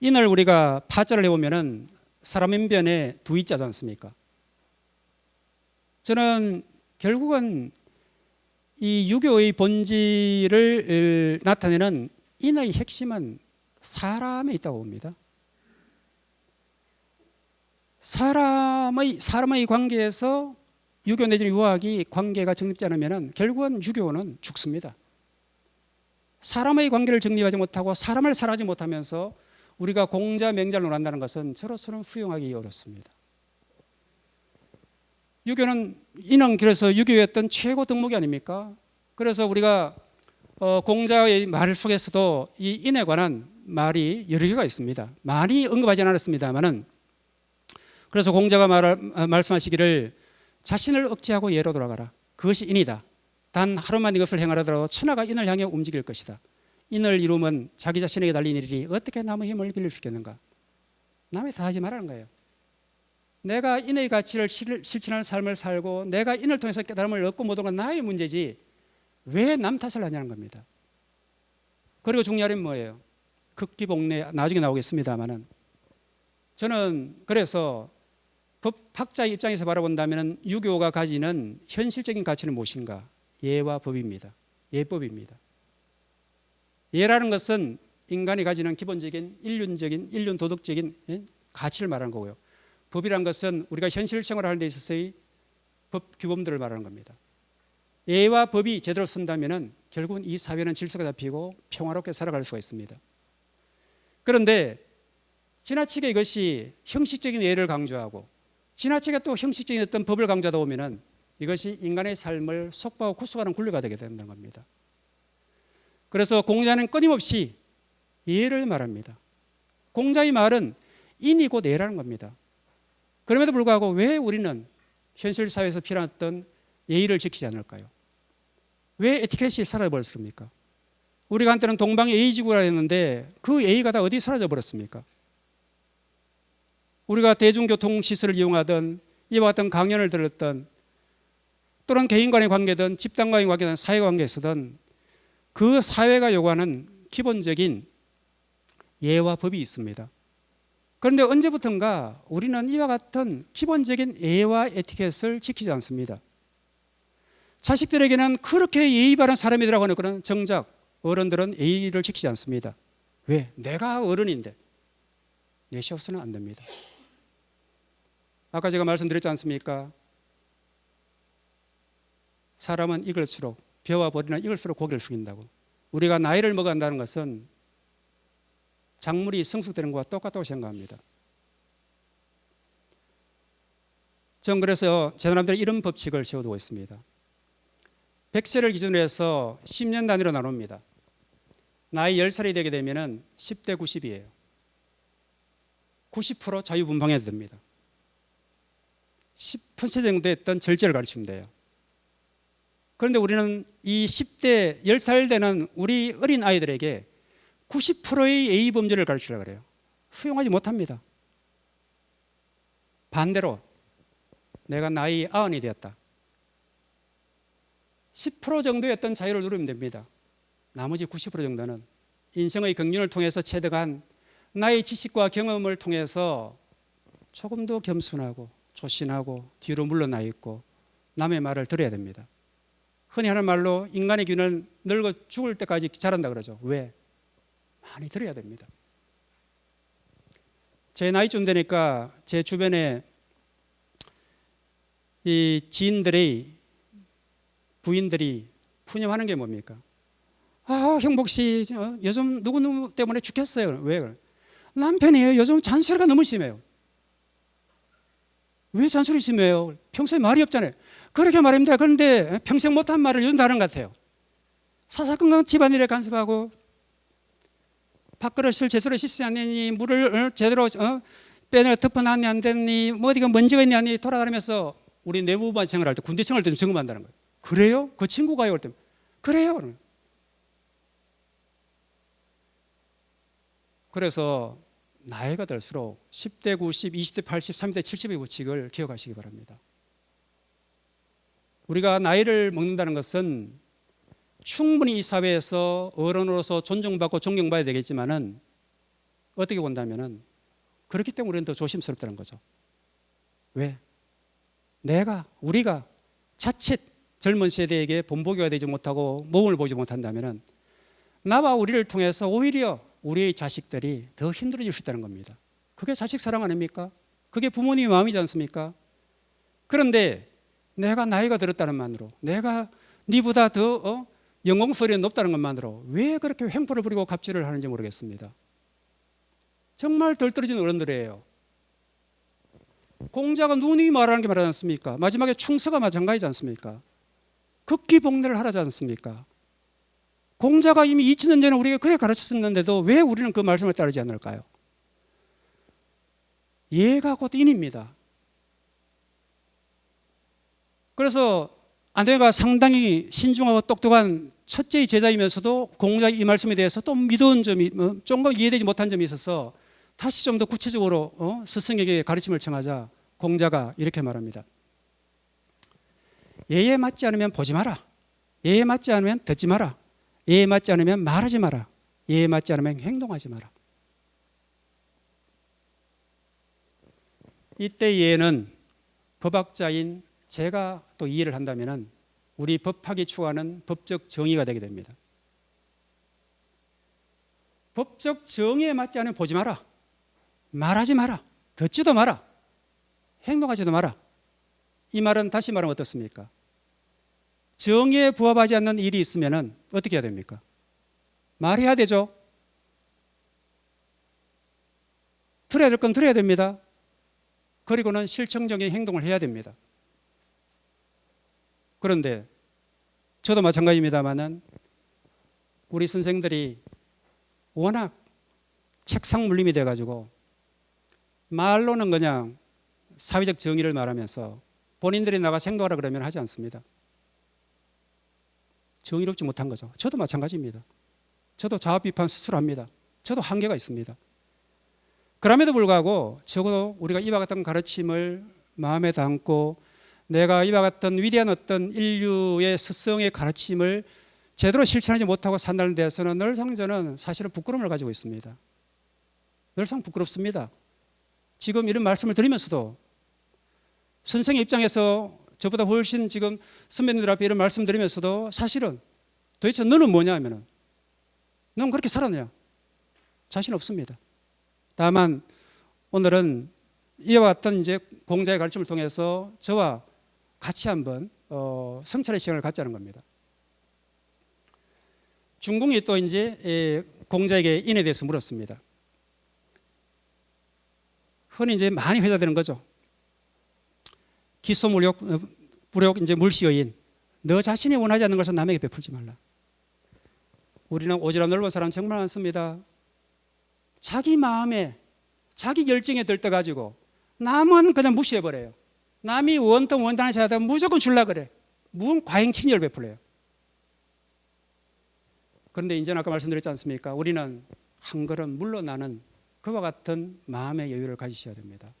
인을 우리가 파자를 해보면은 사람인변에 두이자지 않습니까? 저는 결국은 이 유교의 본질을 나타내는 인의 핵심은 사람에 있다고 봅니다. 사람의 관계에서 유교 내지는 유학이 관계가 정립되지 않으면 결국은 유교는 죽습니다. 사람의 관계를 정립하지 못하고 사람을 사랑하지 못하면서 우리가 공자 맹자를 논한다는 것은 저로서는 수용하기 어렵습니다. 유교는 인은 그래서 유교의 어떤 최고 덕목이 아닙니까? 그래서 우리가 공자의 말 속에서도 이 인에 관한 말이 여러 개가 있습니다. 많이 언급하지 않았습니다만은 그래서 공자가 말씀하시기를 자신을 억제하고 예로 돌아가라. 그것이 인이다. 단 하루만 이것을 행하더라도 천하가 인을 향해 움직일 것이다. 인을 이루면 자기 자신에게 달린 일이 어떻게 남의 힘을 빌릴 수 있겠는가? 남이 다 하지 말라는 거예요. 내가 인의 가치를 실천하는 삶을 살고 내가 인을 통해서 깨달음을 얻고 못 얻은 건 나의 문제지 왜 남 탓을 하냐는 겁니다. 그리고 중요한 건 뭐예요? 극기복례 나중에 나오겠습니다만은 저는 그래서 법학자의 입장에서 바라본다면 유교가 가지는 현실적인 가치는 무엇인가? 예와 법입니다. 예법입니다. 예라는 것은 인간이 가지는 기본적인 인륜 도덕적인 가치를 말하는 거고요. 법이라는 것은 우리가 현실 생활을 하는 데 있어서의 법 규범들을 말하는 겁니다. 예와 법이 제대로 쓴다면 결국은 이 사회는 질서가 잡히고 평화롭게 살아갈 수가 있습니다. 그런데 지나치게 이것이 형식적인 예를 강조하고 지나치게 또 형식적인 어떤 법을 강조하다 보면 이것이 인간의 삶을 속박하고 구속하는 굴레가 되게 된다는 겁니다. 그래서 공자는 끊임없이 예를 말합니다. 공자의 말은 인이 곧 예라는 겁니다. 그럼에도 불구하고 왜 우리는 현실 사회에서 필요했던 예의를 지키지 않을까요? 왜 에티켓이 사라져버렸습니까? 우리가 한때는 동방의 예의지구라 했는데 그 예의가 다 어디 사라져버렸습니까? 우리가 대중교통시설을 이용하던 이와 같은 강연을 들었던 또는 개인 간의 관계든 집단 간의 관계든 사회관계에서든 그 사회가 요구하는 기본적인 예와 법이 있습니다. 그런데 언제부턴가 우리는 이와 같은 기본적인 예와 에티켓을 지키지 않습니다. 자식들에게는 그렇게 예의 바른 사람이라고 하는 그런 정작 어른들은 예의를 지키지 않습니다. 왜? 내가 어른인데 내시없어는 안 됩니다. 아까 제가 말씀드렸지 않습니까? 사람은 익을수록 벼와 보리는 익을수록 고개를 숙인다고. 우리가 나이를 먹어간다는 것은 작물이 성숙되는 것과 똑같다고 생각합니다. 전 그래서 제 나름대로 이런 법칙을 세워두고 있습니다. 100세를 기준으로 해서 10년 단위로 나눕니다. 나이 10살이 되게 되면 10대 90이에요. 90% 자유분방해야 됩니다. 10% 정도 했던 절제를 가르치면 돼요. 그런데 우리는 이 10대 10살 되는 우리 어린 아이들에게 90%의 예의 범죄를 가르치려고 그래요. 수용하지 못합니다. 반대로 내가 나이 90이 되었다. 10% 정도의 어떤 자유를 누리면 됩니다. 나머지 90% 정도는 인생의 경륜을 통해서 체득한 나의 지식과 경험을 통해서 조금 더 겸손하고 조신하고 뒤로 물러나 있고 남의 말을 들어야 됩니다. 흔히 하는 말로 인간의 귀는 늙어 죽을 때까지 자란다 그러죠. 왜? 많이 들어야 됩니다. 제 나이쯤 되니까 제 주변에 이 지인들의 부인들이 푸념하는 게 뭡니까? 아, 형복 씨 요즘 누구 때문에 죽겠어요. 왜? 남편이에요. 요즘 잔소리가 너무 심해요. 왜 잔소리 심해요? 평소에 말이 없잖아요. 그렇게 말합니다. 그런데 평생 못한 말을 요즘 다른 것 같아요. 사사건건 집안일에 간섭하고 밥그릇을 제대로 씻지 않니, 물을 제대로 빼내 덮어놨니 안 됐니, 뭐 어디가 먼지가 있니 아니 돌아다니면서 우리 내무반 생활할 때 군대 생활할 때 좀 점검한다는 거예요. 그래요? 그 친구가요? 그럴 때 그래요? 그래서 나이가 들수록 10대 90, 20대 80, 30대 70의 법칙을 기억하시기 바랍니다. 우리가 나이를 먹는다는 것은 충분히 이 사회에서 어른으로서 존중받고 존경받아야 되겠지만은 어떻게 본다면은 그렇기 때문에 우리는 더 조심스럽다는 거죠. 왜? 우리가 자칫 젊은 세대에게 본보기가 되지 못하고 모범을 보지 못한다면은 나와 우리를 통해서 오히려 우리의 자식들이 더 힘들어질 수 있다는 겁니다. 그게 자식 사랑 아닙니까? 그게 부모님의 마음이지 않습니까? 그런데 내가 나이가 들었다는 만으로 내가 네보다 더 영공소리가 높다는 것만으로 왜 그렇게 횡포를 부리고 갑질을 하는지 모르겠습니다. 정말 덜 떨어진 어른들이에요. 공자가 누누이 말하는 게 말하지 않습니까? 마지막에 충서가 마찬가지지 않습니까? 극기복례를 하라지 않습니까? 공자가 이미 2000년 전에 우리에게 그래 가르쳤었는데도 왜 우리는 그 말씀을 따르지 않을까요? 예가 곧 인입니다. 그래서 안토니가 상당히 신중하고 똑똑한 첫째의 제자이면서도 공자의 이 말씀에 대해서 또 미도한 점이 조금 이해되지 못한 점이 있어서 다시 좀 더 구체적으로 스승에게 가르침을 청하자 공자가 이렇게 말합니다. 예에 맞지 않으면 보지 마라. 예에 맞지 않으면 듣지 마라. 예에 맞지 않으면 말하지 마라. 예에 맞지 않으면 행동하지 마라. 이때 예는 법학자인 제가 또 이해를 한다면 우리 법학이 추구하는 법적 정의가 되게 됩니다. 법적 정의에 맞지 않으면 보지 마라. 말하지 마라. 듣지도 마라. 행동하지도 마라. 이 말은 다시 말하면 어떻습니까? 정의에 부합하지 않는 일이 있으면 어떻게 해야 됩니까? 말해야 되죠. 들어야 될 건 들어야 됩니다. 그리고는 실천적인 행동을 해야 됩니다. 그런데 저도 마찬가지입니다만은 우리 선생들이 워낙 책상 물림이 돼가지고 말로는 그냥 사회적 정의를 말하면서 본인들이 나가 행동하라 그러면 하지 않습니다. 정의롭지 못한 거죠. 저도 마찬가지입니다. 저도 자아 비판 스스로 합니다. 저도 한계가 있습니다. 그럼에도 불구하고 적어도 우리가 이와 같은 가르침을 마음에 담고 내가 이와 같은 위대한 어떤 인류의 스승의 가르침을 제대로 실천하지 못하고 산다는 데서는 늘상 저는 사실은 부끄러움을 가지고 있습니다. 늘상 부끄럽습니다. 지금 이런 말씀을 드리면서도 선생의 입장에서 저보다 훨씬 지금 선배님들 앞에 이런 말씀 드리면서도 사실은 도대체 너는 뭐냐 하면은 넌 그렇게 살았냐? 자신 없습니다. 다만 오늘은 이와 같은 이제 공자의 가르침을 통해서 저와 같이 한번 성찰의 시간을 갖자는 겁니다. 중궁이 또 이제 공자에게 인에 대해서 물었습니다. 흔히 이제 많이 회자되는 거죠. 기소무력 이제 물시여인, 너 자신이 원하지 않는 것을 남에게 베풀지 말라. 우리는 오지랖 넓은 사람 정말 많습니다. 자기 마음에 자기 열정에 들떠가지고 남은 그냥 무시해버려요. 남이 원통 원단을 찾아다 무조건 줄라 그래. 무슨 과잉친혈을 베풀어요. 그런데 이제 아까 말씀드렸지 않습니까? 우리는 한 걸음 물러나는 그와 같은 마음의 여유를 가지셔야 됩니다.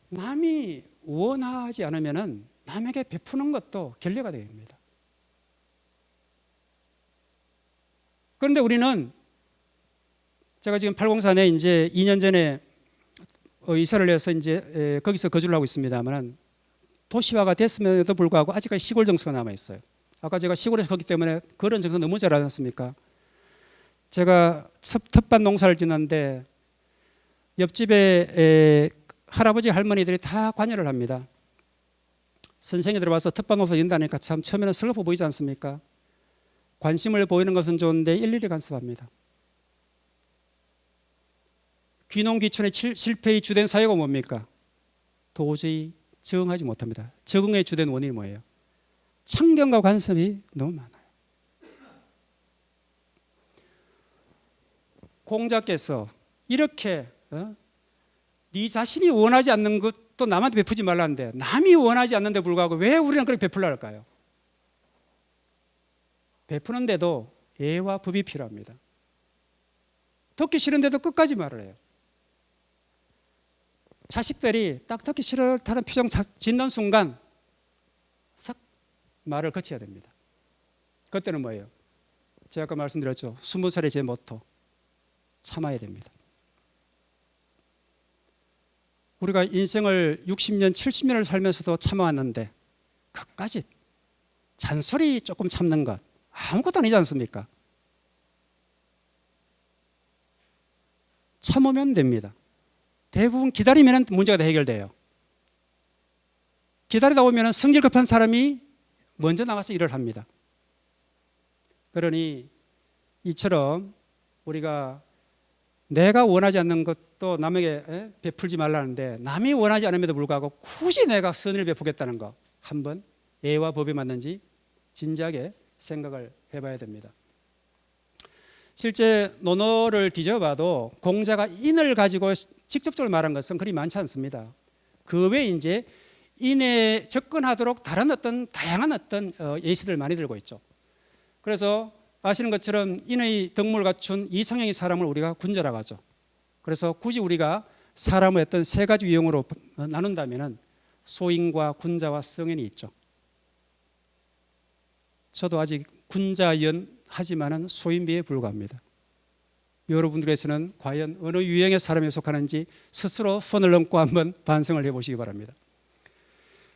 남이 원하지 않으면 남에게 베푸는 것도 결례가 됩니다. 그런데 우리는 제가 지금 팔공산에 이제 2년 전에 이사를 해서 이제 거기서 거주를 하고 있습니다만 도시화가 됐음에도 불구하고 아직까지 시골 정서가 남아 있어요. 아까 제가 시골에서 걷기 때문에 그런 정서 너무 잘 알았습니까? 제가 텃밭 농사를 짓는데 옆집에 할아버지 할머니들이 다 관여를 합니다. 선생이 들어와서 텃밭 농사 짓는다니까 참 처음에는 슬퍼 보이지 않습니까? 관심을 보이는 것은 좋은데 일일이 간섭합니다. 귀농귀촌의 실패의 주된 사유가 뭡니까? 도저히 적응하지 못합니다. 적응의 주된 원인이 뭐예요? 참견과 간섭이 너무 많아요. 공자께서 이렇게 네 자신이 원하지 않는 것도 남한테 베푸지 말라는데 남이 원하지 않는데 불구하고 왜 우리는 그렇게 베풀라 할까요? 베푸는데도 예와 법이 필요합니다. 듣기 싫은데도 끝까지 말을 해요. 자식들이 딱 듣기 싫다는 표정 짓는 순간 싹 말을 거쳐야 됩니다. 그때는 뭐예요? 제가 아까 말씀드렸죠. 20살의 제 모토 참아야 됩니다. 우리가 인생을 60년, 70년을 살면서도 참아왔는데 그까지 잔소리 조금 참는 것 아무것도 아니지 않습니까? 참으면 됩니다. 대부분 기다리면 문제가 다 해결돼요. 기다리다 보면 성질 급한 사람이 먼저 나가서 일을 합니다. 그러니 이처럼 우리가 내가 원하지 않는 것도 남에게 베풀지 말라는데 남이 원하지 않음에도 불구하고 굳이 내가 선을 베푸겠다는 거 한번 예와 법에 맞는지 진지하게 생각을 해봐야 됩니다. 실제 논어를 뒤져봐도 공자가 인을 가지고 직접적으로 말한 것은 그리 많지 않습니다. 그 외에 이제 인에 접근하도록 다른 어떤 다양한 어떤 예시를 많이 들고 있죠. 그래서 아시는 것처럼 인의 덕목을 갖춘 이상형의 사람을 우리가 군자라고 하죠. 그래서 굳이 우리가 사람의 어떤 세 가지 유형으로 나눈다면 소인과 군자와 성인이 있죠. 저도 아직 군자연 하지만은 소인비에 불과합니다. 여러분들께서는 과연 어느 유형의 사람에 속하는지 스스로 손을 얹고 한번 반성을 해보시기 바랍니다.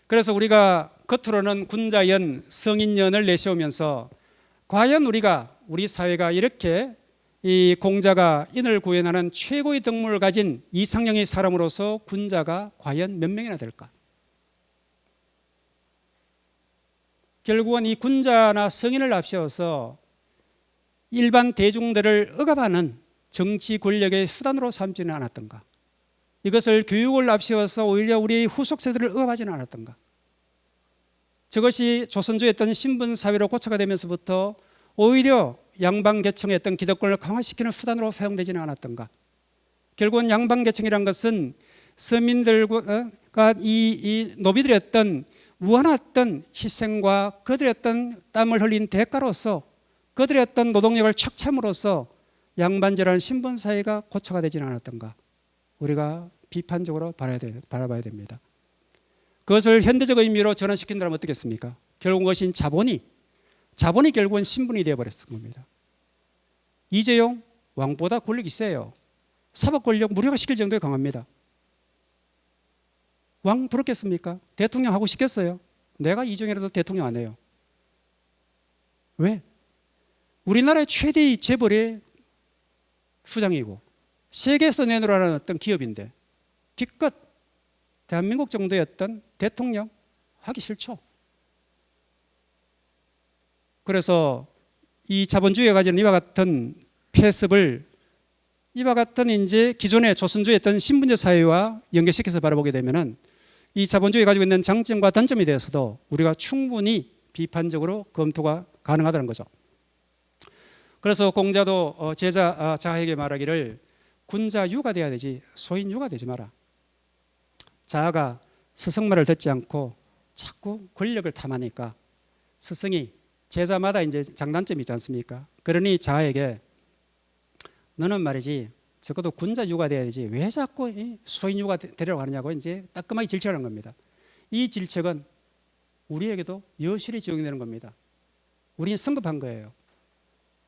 그래서 우리가 겉으로는 군자연, 성인연을 내세우면서 과연 우리 사회가 이렇게 이 공자가 인을 구현하는 최고의 덕목을 가진 이상형의 사람으로서 군자가 과연 몇 명이나 될까? 결국은 이 군자나 성인을 앞세워서 일반 대중들을 억압하는 정치 권력의 수단으로 삼지는 않았던가? 이것을 교육을 앞세워서 오히려 우리 후속 세대를 억압하지는 않았던가? 저것이 조선조의 어떤 신분 사회로 고쳐가 되면서부터 오히려 양반계층의 어떤 기득권을 강화시키는 수단으로 사용되지는 않았던가. 결국은 양반계층이란 것은 서민들과 이 노비들의 어떤 무한한 어떤 희생과 그들의 어떤 땀을 흘린 대가로서 그들의 어떤 노동력을 척참으로써 양반제라는 신분 사회가 고쳐가 되지는 않았던가. 우리가 비판적으로 바라봐야 됩니다. 그것을 현대적 의미로 전환시킨다면 어떻겠습니까? 결국 그것인 자본이 결국은 신분이 되어버렸던 겁니다. 이재용 왕보다 권력이 세요. 사법 권력 무력화시킬 정도에 강합니다. 왕 부럽겠습니까? 대통령 하고 싶겠어요? 내가 이재용이라도 대통령 안 해요. 왜? 우리나라의 최대의 재벌의 수장이고 세계에서 내놓으라는 어떤 기업인데 기껏 대한민국 정도의 어떤 대통령 하기 싫죠. 그래서 이 자본주의가 가지는 이와 같은 폐습을 이와 같은 이제 기존의 조선주의 어떤 신분제 사회와 연결시켜서 바라보게 되면은 이 자본주의가 가지고 있는 장점과 단점에 대해서도 우리가 충분히 비판적으로 검토가 가능하다는 거죠. 그래서 공자도 제자 자하에게 말하기를 군자유가 돼야 되지 소인유가 되지 마라. 자아가 스승 말을 듣지 않고 자꾸 권력을 탐하니까 스승이 제자마다 이제 장단점이 있지 않습니까? 그러니 자아에게 너는 말이지 적어도 군자유가 돼야 되지 왜 자꾸 소인유가 되려고 하느냐고 이제 따끔하게 질책하는 겁니다. 이 질책은 우리에게도 여실히 적용되는 겁니다. 우리는 성급한 거예요.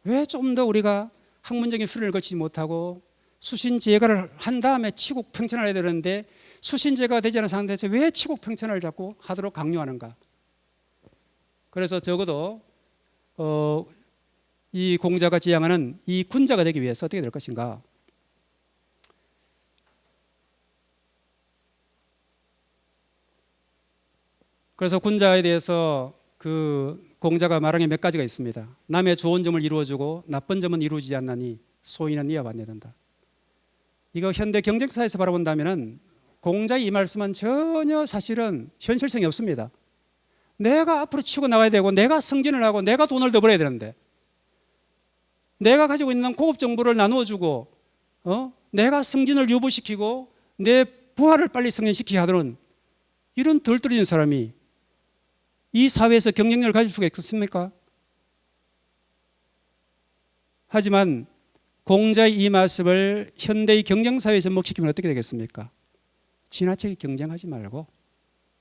왜 좀 더 우리가 학문적인 수련을 거치지 못하고 수신제가를 한 다음에 치국평천을 해야 되는데 수신제가 되지 않은 상태에서 왜 치국평천을 자꾸 하도록 강요하는가? 그래서 적어도 이 공자가 지향하는 이 군자가 되기 위해서 어떻게 될 것인가? 그래서 군자에 대해서 그 공자가 말한 게 몇 가지가 있습니다. 남의 좋은 점을 이루어주고 나쁜 점은 이루어지지 않나니 소인은 이와 반대된다. 이거 현대 경쟁사에서 바라본다면 공자의 이 말씀은 전혀 사실은 현실성이 없습니다. 내가 앞으로 치고 나가야 되고 내가 승진을 하고 내가 돈을 더 벌어야 되는데 내가 가지고 있는 고급 정보를 나누어주고 내가 승진을 유보시키고 내 부하를 빨리 승진시키게 하도록 이런 덜 떨어진 사람이 이 사회에서 경쟁력을 가질 수가 있겠습니까? 하지만 공자의 이 말씀을 현대의 경쟁사회에 접목시키면 어떻게 되겠습니까? 지나치게 경쟁하지 말고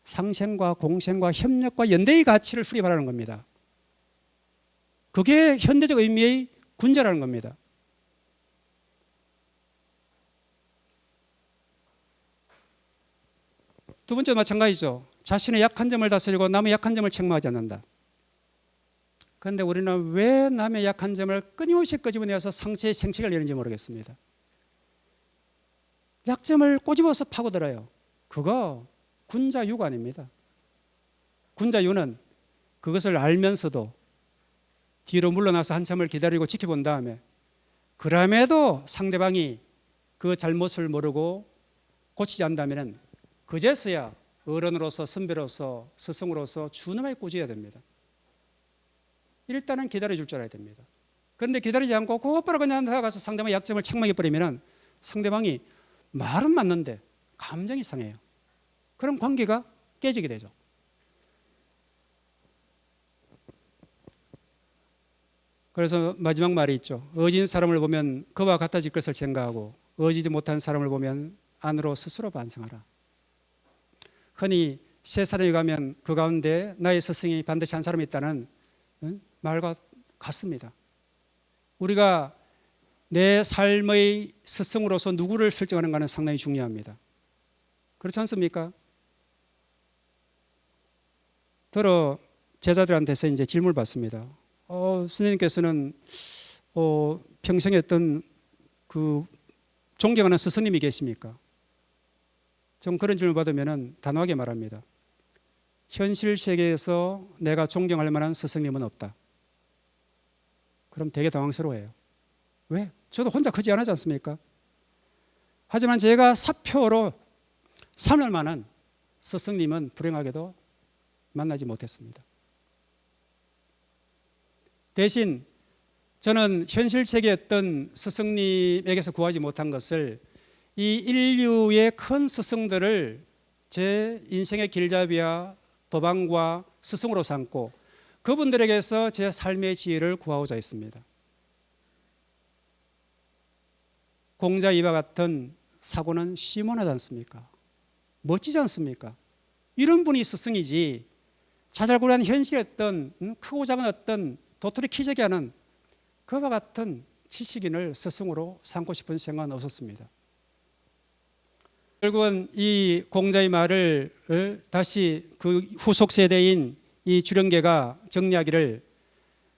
상생과 공생과 협력과 연대의 가치를 수립하라는 겁니다. 그게 현대적 의미의 군자라는 겁니다. 두 번째도 마찬가지죠. 자신의 약한 점을 다스리고 남의 약한 점을 책망하지 않는다. 그런데 우리는 왜 남의 약한 점을 끊임없이 끄집어내서 상처의 생책을 내는지 모르겠습니다. 약점을 꼬집어서 파고들어요. 그거 군자유가 아닙니다. 군자유는 그것을 알면서도 뒤로 물러나서 한참을 기다리고 지켜본 다음에 그럼에도 상대방이 그 잘못을 모르고 고치지 않는다면 그제서야 어른으로서 선배로서 스승으로서 준엄하게 꾸짖어야 됩니다. 일단은 기다려줄 줄 알아야 됩니다. 그런데 기다리지 않고 곧바로 그냥 나가서 상대방의 약점을 책망해버리면 상대방이 말은 맞는데 감정이 상해요. 그럼 관계가 깨지게 되죠. 그래서 마지막 말이 있죠. 어진 사람을 보면 그와 같아질 것을 생각하고 어지지 못한 사람을 보면 안으로 스스로 반성하라. 흔히 세 사람이 가면 그 가운데 나의 스승이 반드시 한 사람이 있다는 말과 같습니다. 우리가 내 삶의 스승으로서 누구를 설정하는가는 상당히 중요합니다. 그렇지 않습니까? 더러 제자들한테서 이제 질문을 받습니다. 스님께서는 평생에 어떤 그 존경하는 스승님이 계십니까? 좀 그런 질문을 받으면 단호하게 말합니다. 현실 세계에서 내가 존경할 만한 스승님은 없다. 그럼 되게 당황스러워해요. 왜? 저도 혼자 크지 않지 않습니까? 하지만 제가 사표로 삼을 만한 스승님은 불행하게도 만나지 못했습니다. 대신 저는 현실 세계였던 스승님에게서 구하지 못한 것을 이 인류의 큰 스승들을 제 인생의 길잡이와 도방과 스승으로 삼고 그분들에게서 제 삶의 지혜를 구하고자 했습니다. 공자 이와 같은 사고는 시원하지 않습니까? 멋지지 않습니까? 이런 분이 스승이지 자잘구레한 현실했던 크고 작은 어떤 도토리 키재기 하는 그와 같은 지식인을 스승으로 삼고 싶은 생각은 없었습니다. 결국은 이 공자의 말을 다시 그 후속 세대인 이 주령계가 정리하기를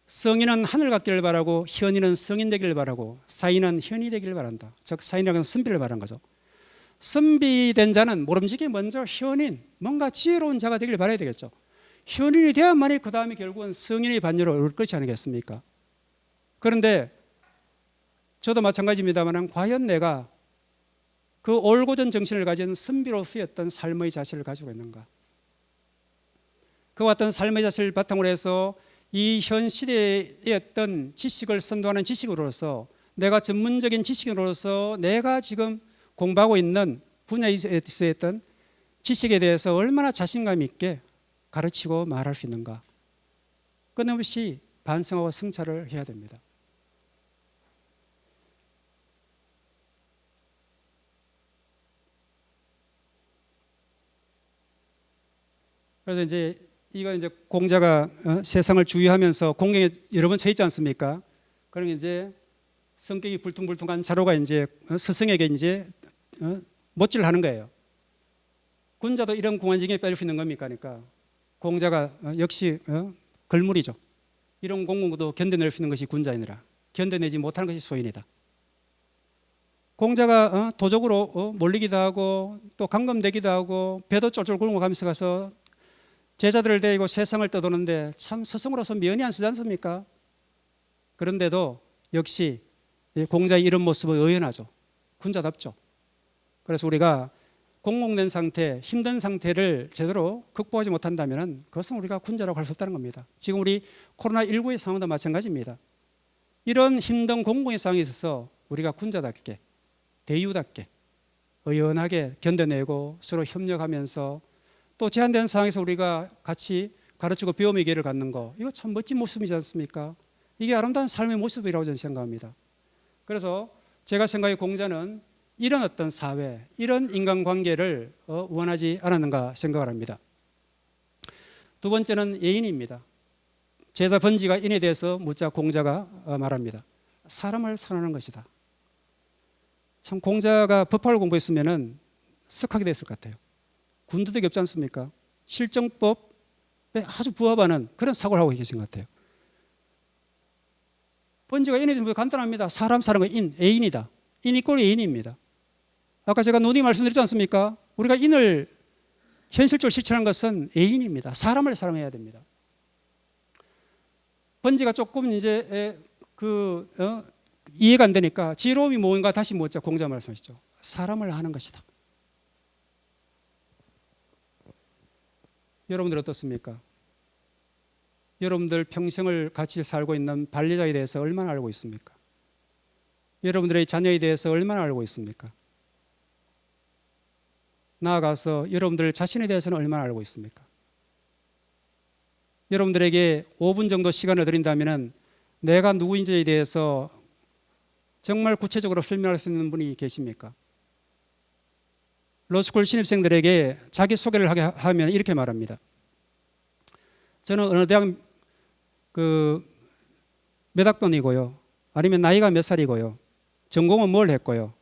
성인은 하늘 같기를 바라고 현인은 성인 되기를 바라고 사인은 현이 되기를 바란다. 즉 사인이라는 선비를 말한 거죠. 선비된 자는 모름지기 먼저 현인, 뭔가 지혜로운 자가 되기를 바라야 되겠죠. 현인이 되어야만이 그 다음에 결국은 성인의 반열을 얻을 것이 아니겠습니까? 그런데 저도 마찬가지입니다만 과연 내가 그 올곧은 정신을 가진 선비로서의 어떤 삶의 자세를 가지고 있는가? 그와 같은 삶의 자세를 바탕으로 해서 이 현 시대의 어떤 지식을 선도하는 지식으로서 내가 전문적인 지식으로서 내가 지금 공부하고 있는 분야에 있었던 지식에 대해서 얼마나 자신감 있게 가르치고 말할 수 있는가? 끊임없이 반성하고 성찰을 해야 됩니다. 그래서 이거 공자가 세상을 주의하면서 공경에 여러 번 처해 있지 않습니까? 그러면 이제 성격이 불퉁불퉁한 자로가 스승에게 못질을 하는 거예요. 군자도 이런 공안징에 빠질 수 있는 겁니까? 그러니까 공자가 역시 걸물이죠. 이런 공공도 견뎌낼 수 있는 것이 군자이니라. 견뎌내지 못하는 것이 소인이다. 공자가 도적으로 몰리기도 하고 또 감금되기도 하고 배도 쫄쫄 굴고 가면서 가서 제자들을 데리고 세상을 떠도는데 참 스승으로서 면이 안 쓰지 않습니까? 그런데도 역시 공자의 이런 모습은 의연하죠. 군자답죠. 그래서 우리가 공공된 상태, 힘든 상태를 제대로 극복하지 못한다면 그것은 우리가 군자라고 할 수 없다는 겁니다. 지금 우리 코로나19의 상황도 마찬가지입니다. 이런 힘든 공공의 상황에 있어서 우리가 군자답게 대유답게 의연하게 견뎌내고 서로 협력하면서 또 제한된 상황에서 우리가 같이 가르치고 배움의 기회를 갖는 거, 이거 참 멋진 모습이지 않습니까? 이게 아름다운 삶의 모습이라고 저는 생각합니다. 그래서 제가 생각해 공자는 이런 어떤 사회, 이런 인간관계를 원하지 않았는가 생각을 합니다. 두 번째는 예인입니다. 제자 번지가 인에 대해서 묻자 공자가 말합니다. 사람을 사랑하는 것이다. 참 공자가 법학을 공부했으면 쓱하게 됐을 것 같아요. 군더더기 없지 않습니까? 실정법에 아주 부합하는 그런 사고를 하고 계신 것 같아요. 번지가 인에 대해서 간단합니다. 사람 사랑은 인, 애인이다. 인 이꼴 애인입니다. 아까 제가 논의 말씀드렸지 않습니까? 우리가 인을 현실적으로 실천한 것은 애인입니다. 사람을 사랑해야 됩니다. 번지가 조금 이해가 안 되니까 지혜로움이 뭔가 다시 묻자 공자 말씀하시죠. 사람을 하는 것이다. 여러분들 어떻습니까? 여러분들 평생을 같이 살고 있는 반려자에 대해서 얼마나 알고 있습니까? 여러분들의 자녀에 대해서 얼마나 알고 있습니까? 나아가서 여러분들 자신에 대해서는 얼마나 알고 있습니까? 여러분들에게 5분 정도 시간을 드린다면 내가 누구인지에 대해서 정말 구체적으로 설명할 수 있는 분이 계십니까? 로스쿨 신입생들에게 자기소개를 하면 이렇게 말합니다. 저는 어느 대학 몇 학번이고요. 아니면 나이가 몇 살이고요. 전공은 뭘 했고요.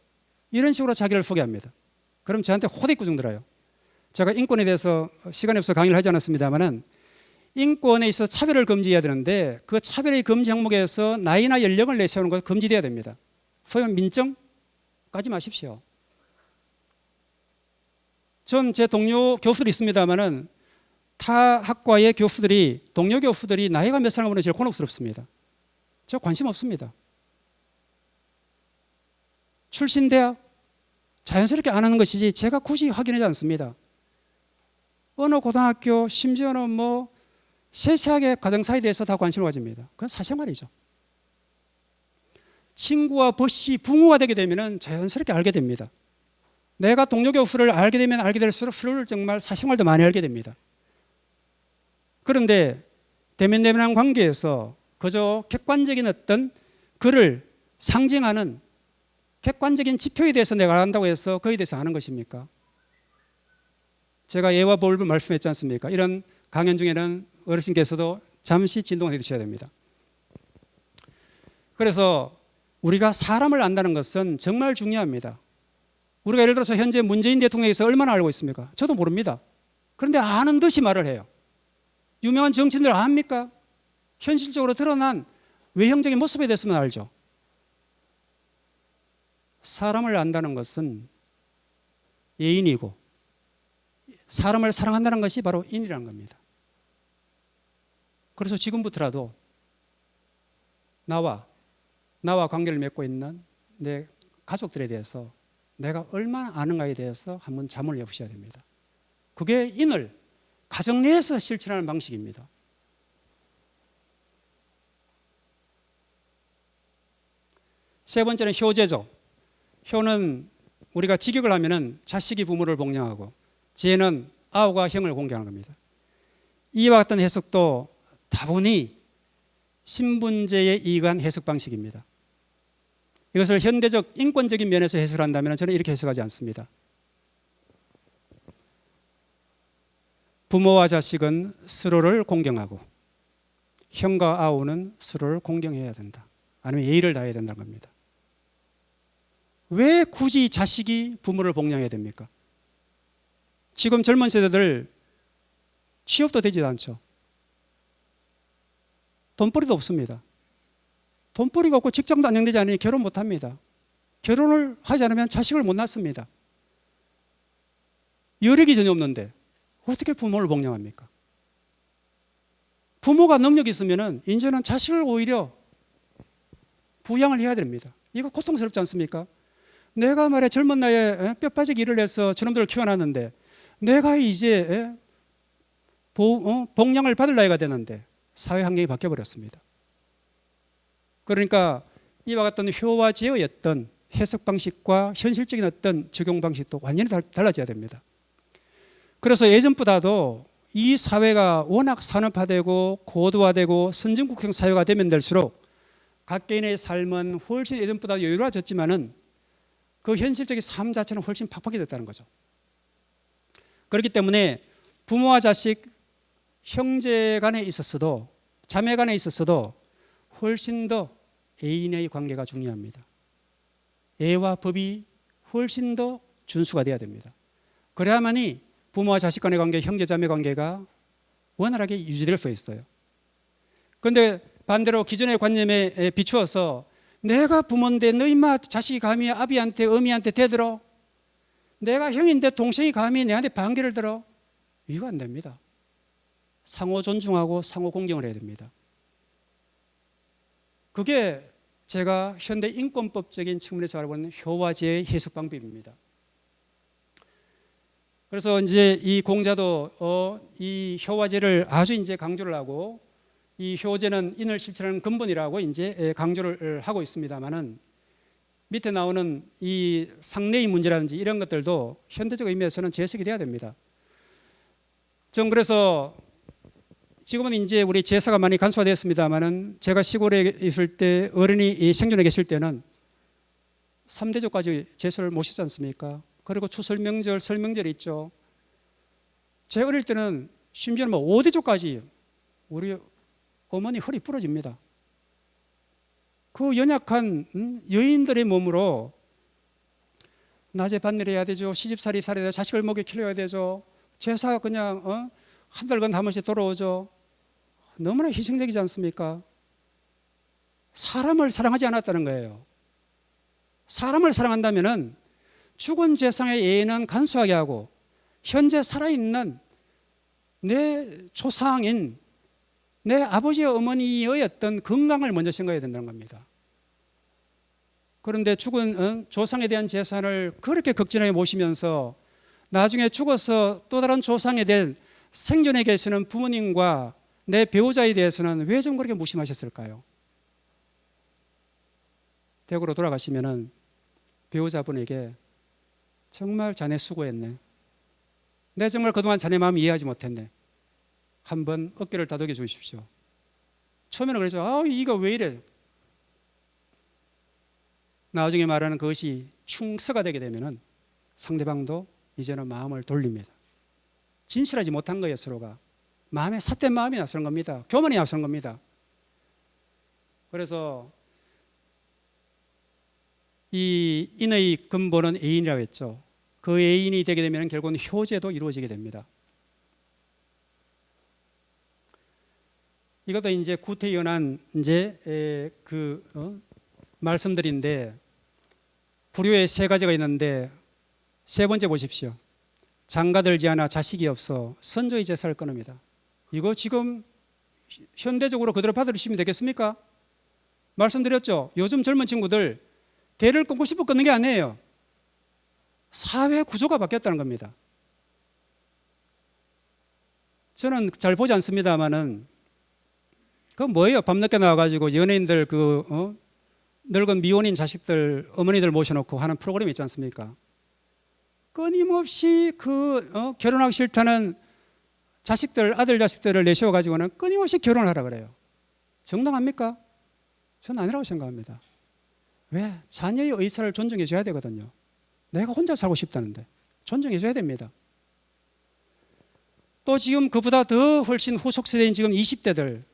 이런 식으로 자기를 소개합니다. 그럼 저한테 호되구정 들어요. 제가 인권에 대해서 시간이 없어서 강의를 하지 않았습니다만 인권에 있어서 차별을 금지해야 되는데 그 차별의 금지 항목에서 나이나 연령을 내세우는 것 금지돼야 됩니다. 소위 말하면 민정 까지 마십시오. 전 제 동료 교수들이 있습니다만은 타 학과의 교수들이 동료 교수들이 나이가 몇 살인가 보면 제일 곤혹스럽습니다. 저 관심 없습니다. 출신 대학 자연스럽게 안 하는 것이지 제가 굳이 확인하지 않습니다. 어느 고등학교, 심지어는 뭐 세세하게 가정사에 대해서 다 관심을 가집니다. 그건 사생활이죠. 친구와 벗이 부모가 되게 되면 자연스럽게 알게 됩니다. 내가 동료 교수를 알게 되면 알게 될수록 서로를 정말 사생활도 많이 알게 됩니다. 그런데 대면대면한 관계에서 그저 객관적인 어떤 그를 상징하는 객관적인 지표에 대해서 내가 안다고 해서 거기에 대해서 아는 것입니까? 제가 예와 법을 말씀했지 않습니까? 이런 강연 중에는 어르신께서도 잠시 진동을 해주셔야 됩니다. 그래서 우리가 사람을 안다는 것은 정말 중요합니다. 우리가 예를 들어서 현재 문재인 대통령에서 얼마나 알고 있습니까? 저도 모릅니다. 그런데 아는 듯이 말을 해요. 유명한 정치인들 압니까? 현실적으로 드러난 외형적인 모습에 대해서만 알죠. 사람을 안다는 것은 예인이고 사람을 사랑한다는 것이 바로 인이라는 겁니다. 그래서 지금부터라도 나와 관계를 맺고 있는 내 가족들에 대해서 내가 얼마나 아는가에 대해서 한번 잠을 해보셔야 됩니다. 그게 인을 가정 내에서 실천하는 방식입니다. 세 번째는 효제죠. 효는 우리가 직역을 하면은 자식이 부모를 복양하고, 제는 아우가 형을 공경하는 겁니다. 이와 같은 해석도 다분히 신분제에 이익한 해석 방식입니다. 이것을 현대적 인권적인 면에서 해석한다면 저는 이렇게 해석하지 않습니다. 부모와 자식은 서로를 공경하고 형과 아우는 서로를 공경해야 된다. 아니면 예의를 다해야 된다는 겁니다. 왜 굳이 자식이 부모를 복양해야 됩니까? 지금 젊은 세대들 취업도 되지 않죠. 돈벌이도 없습니다. 돈벌이가 없고 직장도 안정되지 않으니 결혼 못합니다. 결혼을 하지 않으면 자식을 못 낳습니다. 여력이 전혀 없는데 어떻게 부모를 복양합니까? 부모가 능력이 있으면 이제는 자식을 오히려 부양을 해야 됩니다. 이거 고통스럽지 않습니까? 내가 말해 젊은 나이에 뼈 빠지게 일을 해서 저놈들을 키워놨는데 내가 이제 복양을 받을 나이가 되는데 사회 환경이 바뀌어버렸습니다. 그러니까 이와 같은 효와 제어의 어떤 해석 방식과 현실적인 어떤 적용 방식도 완전히 달라져야 됩니다. 그래서 예전보다도 이 사회가 워낙 산업화되고 고도화되고 선진국형 사회가 되면 될수록 각 개인의 삶은 훨씬 예전보다 여유로워졌지만은 그 현실적인 삶 자체는 훨씬 팍팍해졌다는 거죠. 그렇기 때문에 부모와 자식, 형제 간에 있었어도 자매 간에 있었어도 훨씬 더 애인의 관계가 중요합니다. 애와 법이 훨씬 더 준수가 돼야 됩니다. 그래야만이 부모와 자식 간의 관계, 형제 자매 관계가 원활하게 유지될 수 있어요. 그런데 반대로 기존의 관념에 비추어서 내가 부모인데 너 임마 자식이 감히 아비한테 어미한테 대들어, 내가 형인데 동생이 감히 내한테 반기를 들어, 이거 안 됩니다. 상호 존중하고 상호 공경을 해야 됩니다. 그게 제가 현대 인권법적인 측면에서 알고 있는 효와제의 해석 방법입니다. 그래서 이제 이 공자도 이 효와제를 아주 이제 강조를 하고, 이 효제는 인을 실천하는 근본이라고 이제 강조를 하고 있습니다만은, 밑에 나오는 이 상례의 문제라든지 이런 것들도 현대적 의미에서는 재해석이 돼야 됩니다. 전 그래서 지금은 이제 우리 제사가 많이 간소화되었습니다만은, 제가 시골에 있을 때 어른이 생존해 계실 때는 3대조까지 제사를 모시지 않습니까? 그리고 추설 명절, 설 명절이 있죠. 제 어릴 때는 심지어는 뭐 5대조까지 우리 어머니 허리 부러집니다. 그 연약한 여인들의 몸으로 낮에 밭일 해야 되죠. 시집살이 살아야 되죠. 자식을 먹여 키워야 되죠. 제사 그냥 한 달간 한 번씩 돌아오죠. 너무나 희생적이지 않습니까? 사람을 사랑하지 않았다는 거예요. 사람을 사랑한다면은 죽은 제상의 예는 간소하게 하고 현재 살아있는 내 조상인 내 아버지와 어머니의 어떤 건강을 먼저 생각해야 된다는 겁니다. 그런데 죽은 조상에 대한 재산을 그렇게 극진하게 모시면서 나중에 죽어서 또 다른 조상에 대한 생전에 계시는 부모님과 내 배우자에 대해서는 왜 좀 그렇게 무심하셨을까요? 대구로 돌아가시면은 배우자분에게 정말 자네 수고했네. 내 정말 그동안 자네 마음 이해하지 못했네. 한번 어깨를 다독여 주십시오. 처음에는 그랬죠. 아, 이거 왜 이래? 나중에 말하는 그것이 충서가 되게 되면은 상대방도 이제는 마음을 돌립니다. 진실하지 못한 거예요, 서로가. 마음에 삿된 마음이 나서는 겁니다. 교만이 나서는 겁니다. 그래서 이 인의 근본은 애인이라고 했죠. 그 애인이 되게 되면 결국은 효제도 이루어지게 됩니다. 이것도 이제 구태연한 이제 말씀들인데 불효의 세 가지가 있는데 세 번째 보십시오. 장가들지 않아 자식이 없어 선조의 제사를 끊습니다. 이거 지금 현대적으로 그대로 받아주시면 되겠습니까? 말씀드렸죠. 요즘 젊은 친구들 대를 끊고 싶어 끊는 게 아니에요. 사회 구조가 바뀌었다는 겁니다. 저는 잘 보지 않습니다만은 그건 뭐예요? 밤늦게 나와가지고 연예인들 늙은 미혼인 자식들 어머니들 모셔놓고 하는 프로그램 있지 않습니까? 끊임없이 결혼하기 싫다는 자식들 아들 자식들을 내세워가지고는 끊임없이 결혼을 하라 그래요. 정당합니까? 저는 아니라고 생각합니다. 왜? 자녀의 의사를 존중해 줘야 되거든요. 내가 혼자 살고 싶다는데 존중해 줘야 됩니다. 또 지금 그보다 더 훨씬 후속 세대인 지금 20대들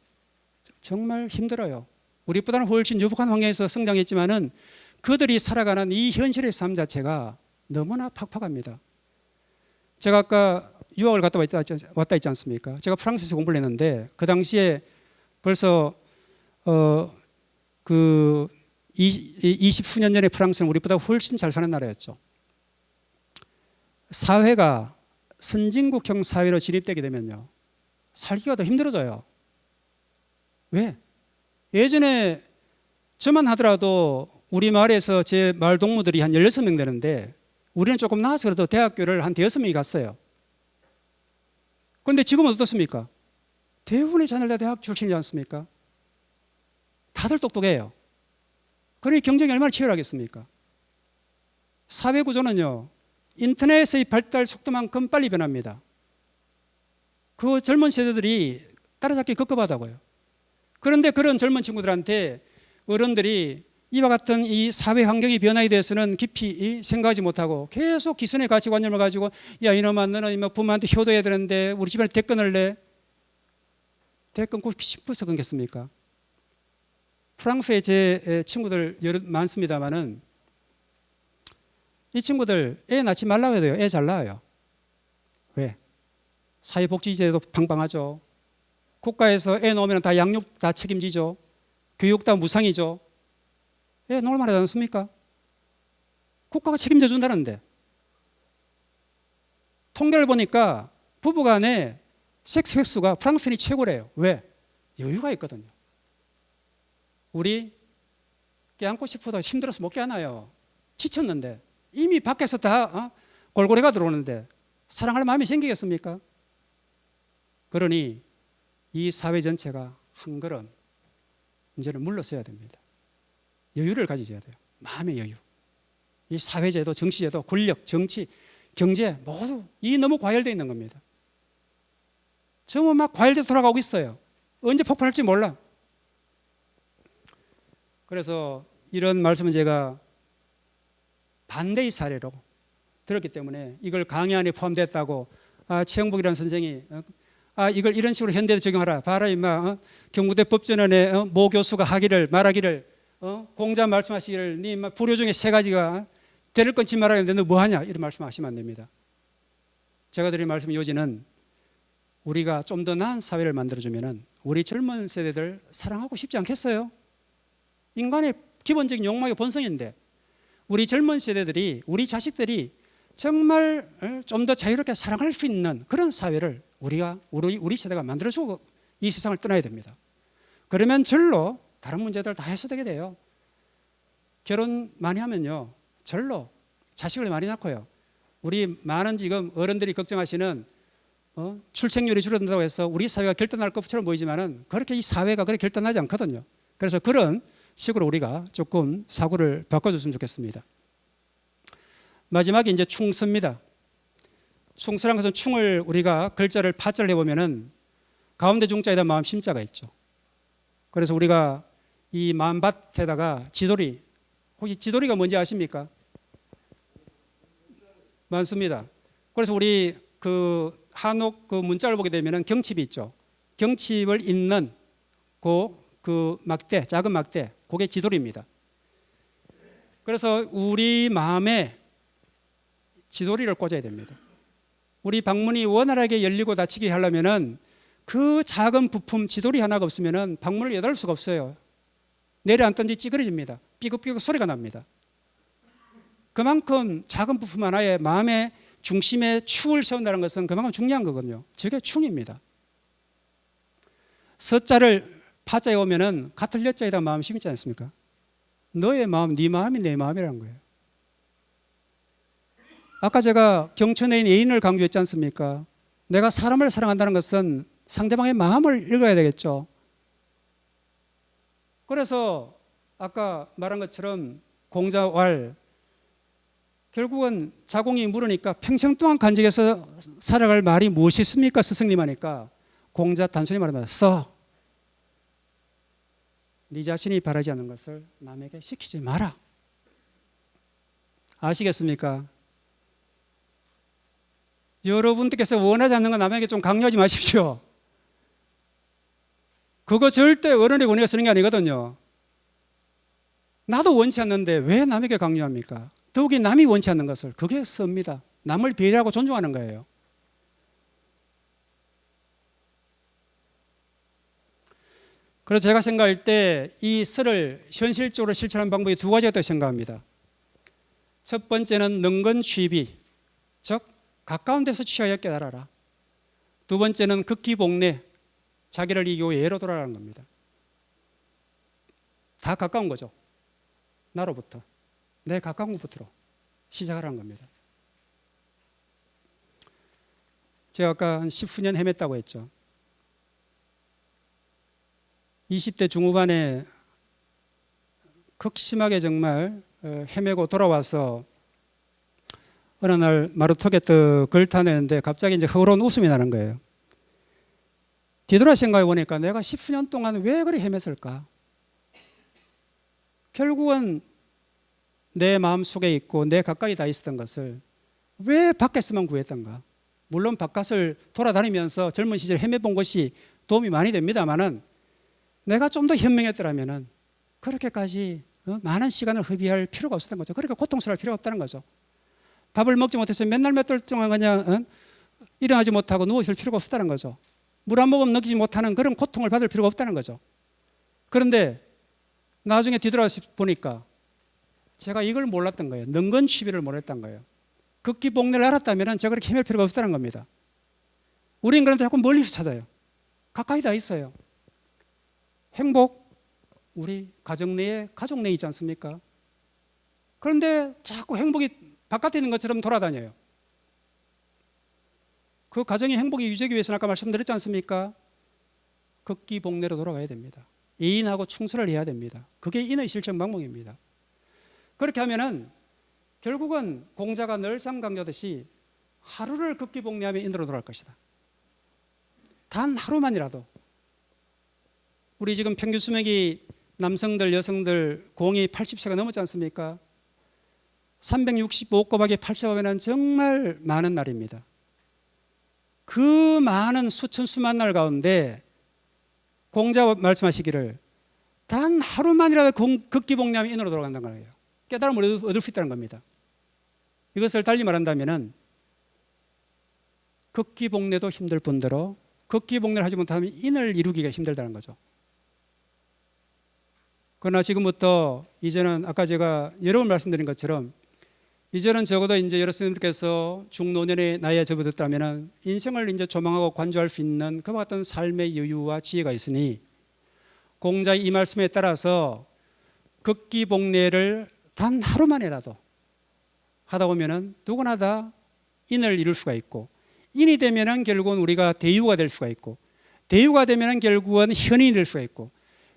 정말 힘들어요. 우리보다는 훨씬 유복한 환경에서 성장했지만은 그들이 살아가는 이 현실의 삶 자체가 너무나 팍팍합니다. 제가 아까 유학을 갔다 왔다 있지 않습니까? 제가 프랑스에서 공부를 했는데 그 당시에 벌써 20수년 전에 프랑스는 우리보다 훨씬 잘 사는 나라였죠. 사회가 선진국형 사회로 진입되게 되면요, 살기가 더 힘들어져요. 왜? 예전에 저만 하더라도 우리 마을에서 제 마을 동무들이 한 16명 되는데 우리는 조금 나아서 그래도 대학교를 한 5명이 갔어요. 그런데 지금은 어떻습니까? 대부분의 자녀들 다 대학 출신이지 않습니까? 다들 똑똑해요. 그러니 경쟁이 얼마나 치열하겠습니까? 사회 구조는요, 인터넷의 발달 속도만큼 빨리 변합니다. 그 젊은 세대들이 따라잡기 급급하다고요. 그런데 그런 젊은 친구들한테 어른들이 이와 같은 이 사회 환경의 변화에 대해서는 깊이 생각하지 못하고 계속 기존의 가치관념을 가지고 야 이놈아 너는 부모한테 효도해야 되는데 우리 집안에 대 끊을래? 대 끊고 싶어서 끊겠습니까? 프랑스에 제 친구들 많습니다만은 이 친구들 애 낳지 말라고 해도요, 애 잘 낳아요. 왜? 사회복지제도 방방하죠. 국가에서 애 낳으면 다 양육 다 책임지죠. 교육 다 무상이죠. 애 놓을 만하지 않습니까? 국가가 책임져 준다는데. 통계를 보니까 부부간의 섹스 횟수가 프랑스인이 최고래요. 왜? 여유가 있거든요. 우리 껴안고 싶어도 힘들어서 못 껴안아요. 지쳤는데 이미 밖에서 다 골고래가 들어오는데 사랑할 마음이 생기겠습니까? 그러니 이 사회 전체가 한 걸음 이제는 물러서야 됩니다. 여유를 가지셔야 돼요. 마음의 여유. 이 사회제도, 정치제도, 권력, 정치, 경제 모두 이 너무 과열되어 있는 겁니다. 정말 막 과열돼서 돌아가고 있어요. 언제 폭발할지 몰라. 그래서 이런 말씀은 제가 반대의 사례로 들었기 때문에 이걸 강의 안에 포함됐다고 최영복이라는 선생이 이걸 이런 식으로 현대에 적용하라. 봐라 임마. 경북대 법전원의 모 교수가 말하기를 공자 말씀하시기를 네 임마 불효 중에 세 가지가 대를 끊지 말아야 하는데 너 뭐하냐 이런 말씀하시면 안 됩니다. 제가 드린 말씀 요지는 우리가 좀 더 나은 사회를 만들어주면 우리 젊은 세대들 사랑하고 싶지 않겠어요? 인간의 기본적인 욕망의 본성인데 우리 젊은 세대들이 우리 자식들이 정말 좀 더 자유롭게 사랑할 수 있는 그런 사회를 우리 세대가 만들어주고 이 세상을 떠나야 됩니다. 그러면 절로 다른 문제들 다 해소되게 돼요. 결혼 많이 하면요, 절로 자식을 많이 낳고요. 우리 많은 지금 어른들이 걱정하시는 출생률이 줄어든다고 해서 우리 사회가 결단할 것처럼 보이지만은 그렇게 이 사회가 그렇게 결단하지 않거든요. 그래서 그런 식으로 우리가 조금 사고를 바꿔줬으면 좋겠습니다. 마지막에 이제 충서입니다. 충서란 것은 충을 우리가 글자를 파자를 해보면은 가운데 중자에다 마음 심자가 있죠. 그래서 우리가 이 마음밭에다가 지돌이, 혹시 지돌이가 뭔지 아십니까? 많습니다. 그래서 우리 그 한옥 그 문자를 보게 되면은 경칩이 있죠. 경칩을 잇는 그 막대, 작은 막대, 그게 지돌이입니다. 그래서 우리 마음에 지돌이를 꽂아야 됩니다. 우리 방문이 원활하게 열리고 닫히게 하려면은 그 작은 부품 지돌이 하나가 없으면은 방문을 여닫을 수가 없어요. 내려앉든지 찌그러집니다. 삐걱삐걱 소리가 납니다. 그만큼 작은 부품 하나에 마음의 중심에 충을 세운다는 것은 그만큼 중요한 거거든요. 저게 충입니다. 서자를 파자에 오면은 같은 여자에다 마음 심지 않습니까? 너의 마음, 네 마음이 내 마음이라는 거예요. 아까 제가 경천의 애인을 강조했지 않습니까? 내가 사람을 사랑한다는 것은 상대방의 마음을 읽어야 되겠죠. 그래서 아까 말한 것처럼 공자왈, 결국은 자공이 물으니까 평생 동안 간직해서 살아갈 말이 무엇이 있습니까? 스승님 하니까 공자 단순히 말하면 써. 네 자신이 바라지 않는 것을 남에게 시키지 마라. 아시겠습니까? 여러분들께서 원하지 않는 거 남에게 좀 강요하지 마십시오. 그거 절대 어른의 권위가 쓰는 게 아니거든요. 나도 원치 않는데 왜 남에게 강요합니까? 더욱이 남이 원치 않는 것을, 그게 씁니다. 남을 배려하고 존중하는 거예요. 그래서 제가 생각할 때 이 설을 현실적으로 실천하는 방법이 두 가지가 있다고 생각합니다. 첫 번째는 능건취비, 즉 가까운 데서 취하여 깨달아라. 두 번째는 극기복례, 자기를 이기고 예로 돌아가는 겁니다. 다 가까운 거죠. 나로부터, 내 가까운 곳부터 시작하라는 겁니다. 제가 아까 한 10수년 헤맸다고 했죠. 20대 중후반에 극심하게 정말 헤매고 돌아와서 어느 날 마루턱에 또 걸타내는데 갑자기 이제 허로운 웃음이 나는 거예요. 뒤돌아 생각해 보니까 내가 10수년 동안 왜 그리 헤맸을까? 결국은 내 마음속에 있고 내 가까이 다 있었던 것을 왜 밖에서만 구했던가? 물론 바깥을 돌아다니면서 젊은 시절에 헤매본 것이 도움이 많이 됩니다만은 내가 좀 더 현명했더라면은 그렇게까지 많은 시간을 허비할 필요가 없었던 거죠. 그렇게 고통스러울 필요가 없다는 거죠. 밥을 먹지 못해서 맨날 몇 달 동안 그냥 일어나지 못하고 누워있을 필요가 없다는 거죠. 물 한 모금 먹이지 못하는 그런 고통을 받을 필요가 없다는 거죠. 그런데 나중에 뒤돌아 보니까 제가 이걸 몰랐던 거예요. 능건취비를 몰랐던 거예요. 극기복례를 알았다면 제가 그렇게 헤맬 필요가 없다는 겁니다. 우리는 그런데 자꾸 멀리서 찾아요. 가까이 다 있어요. 행복, 우리 가정 내에, 가족 내에 있지 않습니까? 그런데 자꾸 행복이 바깥에 있는 것처럼 돌아다녀요. 그 가정의 행복이 유지하기 위해서는 아까 말씀드렸지 않습니까? 극기복례로 돌아가야 됩니다. 애인하고 충성을 해야 됩니다. 그게 인의 실천 방법입니다. 그렇게 하면은 결국은 공자가 늘상 강조하듯이 하루를 극기복례하며 인도로 돌아갈 것이다. 단 하루만이라도. 우리 지금 평균 수명이 남성들, 여성들 공이 80세가 넘었지 않습니까? 365 곱하기 80하면 정말 많은 날입니다. 그 많은 수천 수만 날 가운데 공자 말씀하시기를 단 하루만이라도 극기복례하며 인으로 돌아간다는 거예요. 깨달음을 얻을 수 있다는 겁니다. 이것을 달리 말한다면 극기복례도 힘들 뿐더러 극기복례를 하지 못하면 인을 이루기가 힘들다는 거죠. 그러나 지금부터 이제는 아까 제가 여러 번 말씀드린 것처럼 이제는 적어도 이제 여러분들께서 중노년의 나이에 접어들었다면 인생을 이제 조망하고 관조할 수 있는 그와 같은 삶의 여유와 지혜가 있으니 공자의 이 말씀에 따라서 극기복례를 단 하루만이라도 하다 보면은 누구나 다 인을 이룰 수가 있고 인이 되면은 결국은 우리가 대유가 될 수가 있고, 대유가 되면은 결국은 현인이 될 수가 있고,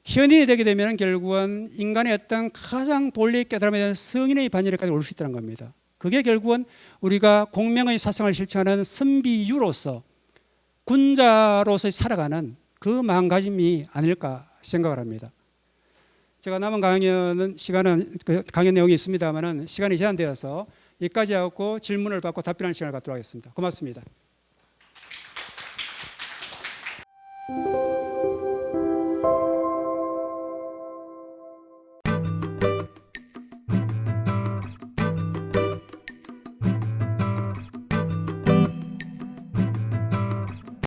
현인이 되게 되면은 결국은 인간의 어떤 가장 본래의 깨달음에 대한 성인의 반열에까지 올 수 있다는 겁니다. 그게 결국은 우리가 공명의 사상을 실천하는 선비유로서 군자로서 살아가는 그 마음가짐이 아닐까 생각을 합니다. 제가 남은 시간은 강연 내용이 있습니다만은 시간이 제한되어서 여기까지 하고 질문을 받고 답변하는 시간을 갖도록 하겠습니다. 고맙습니다.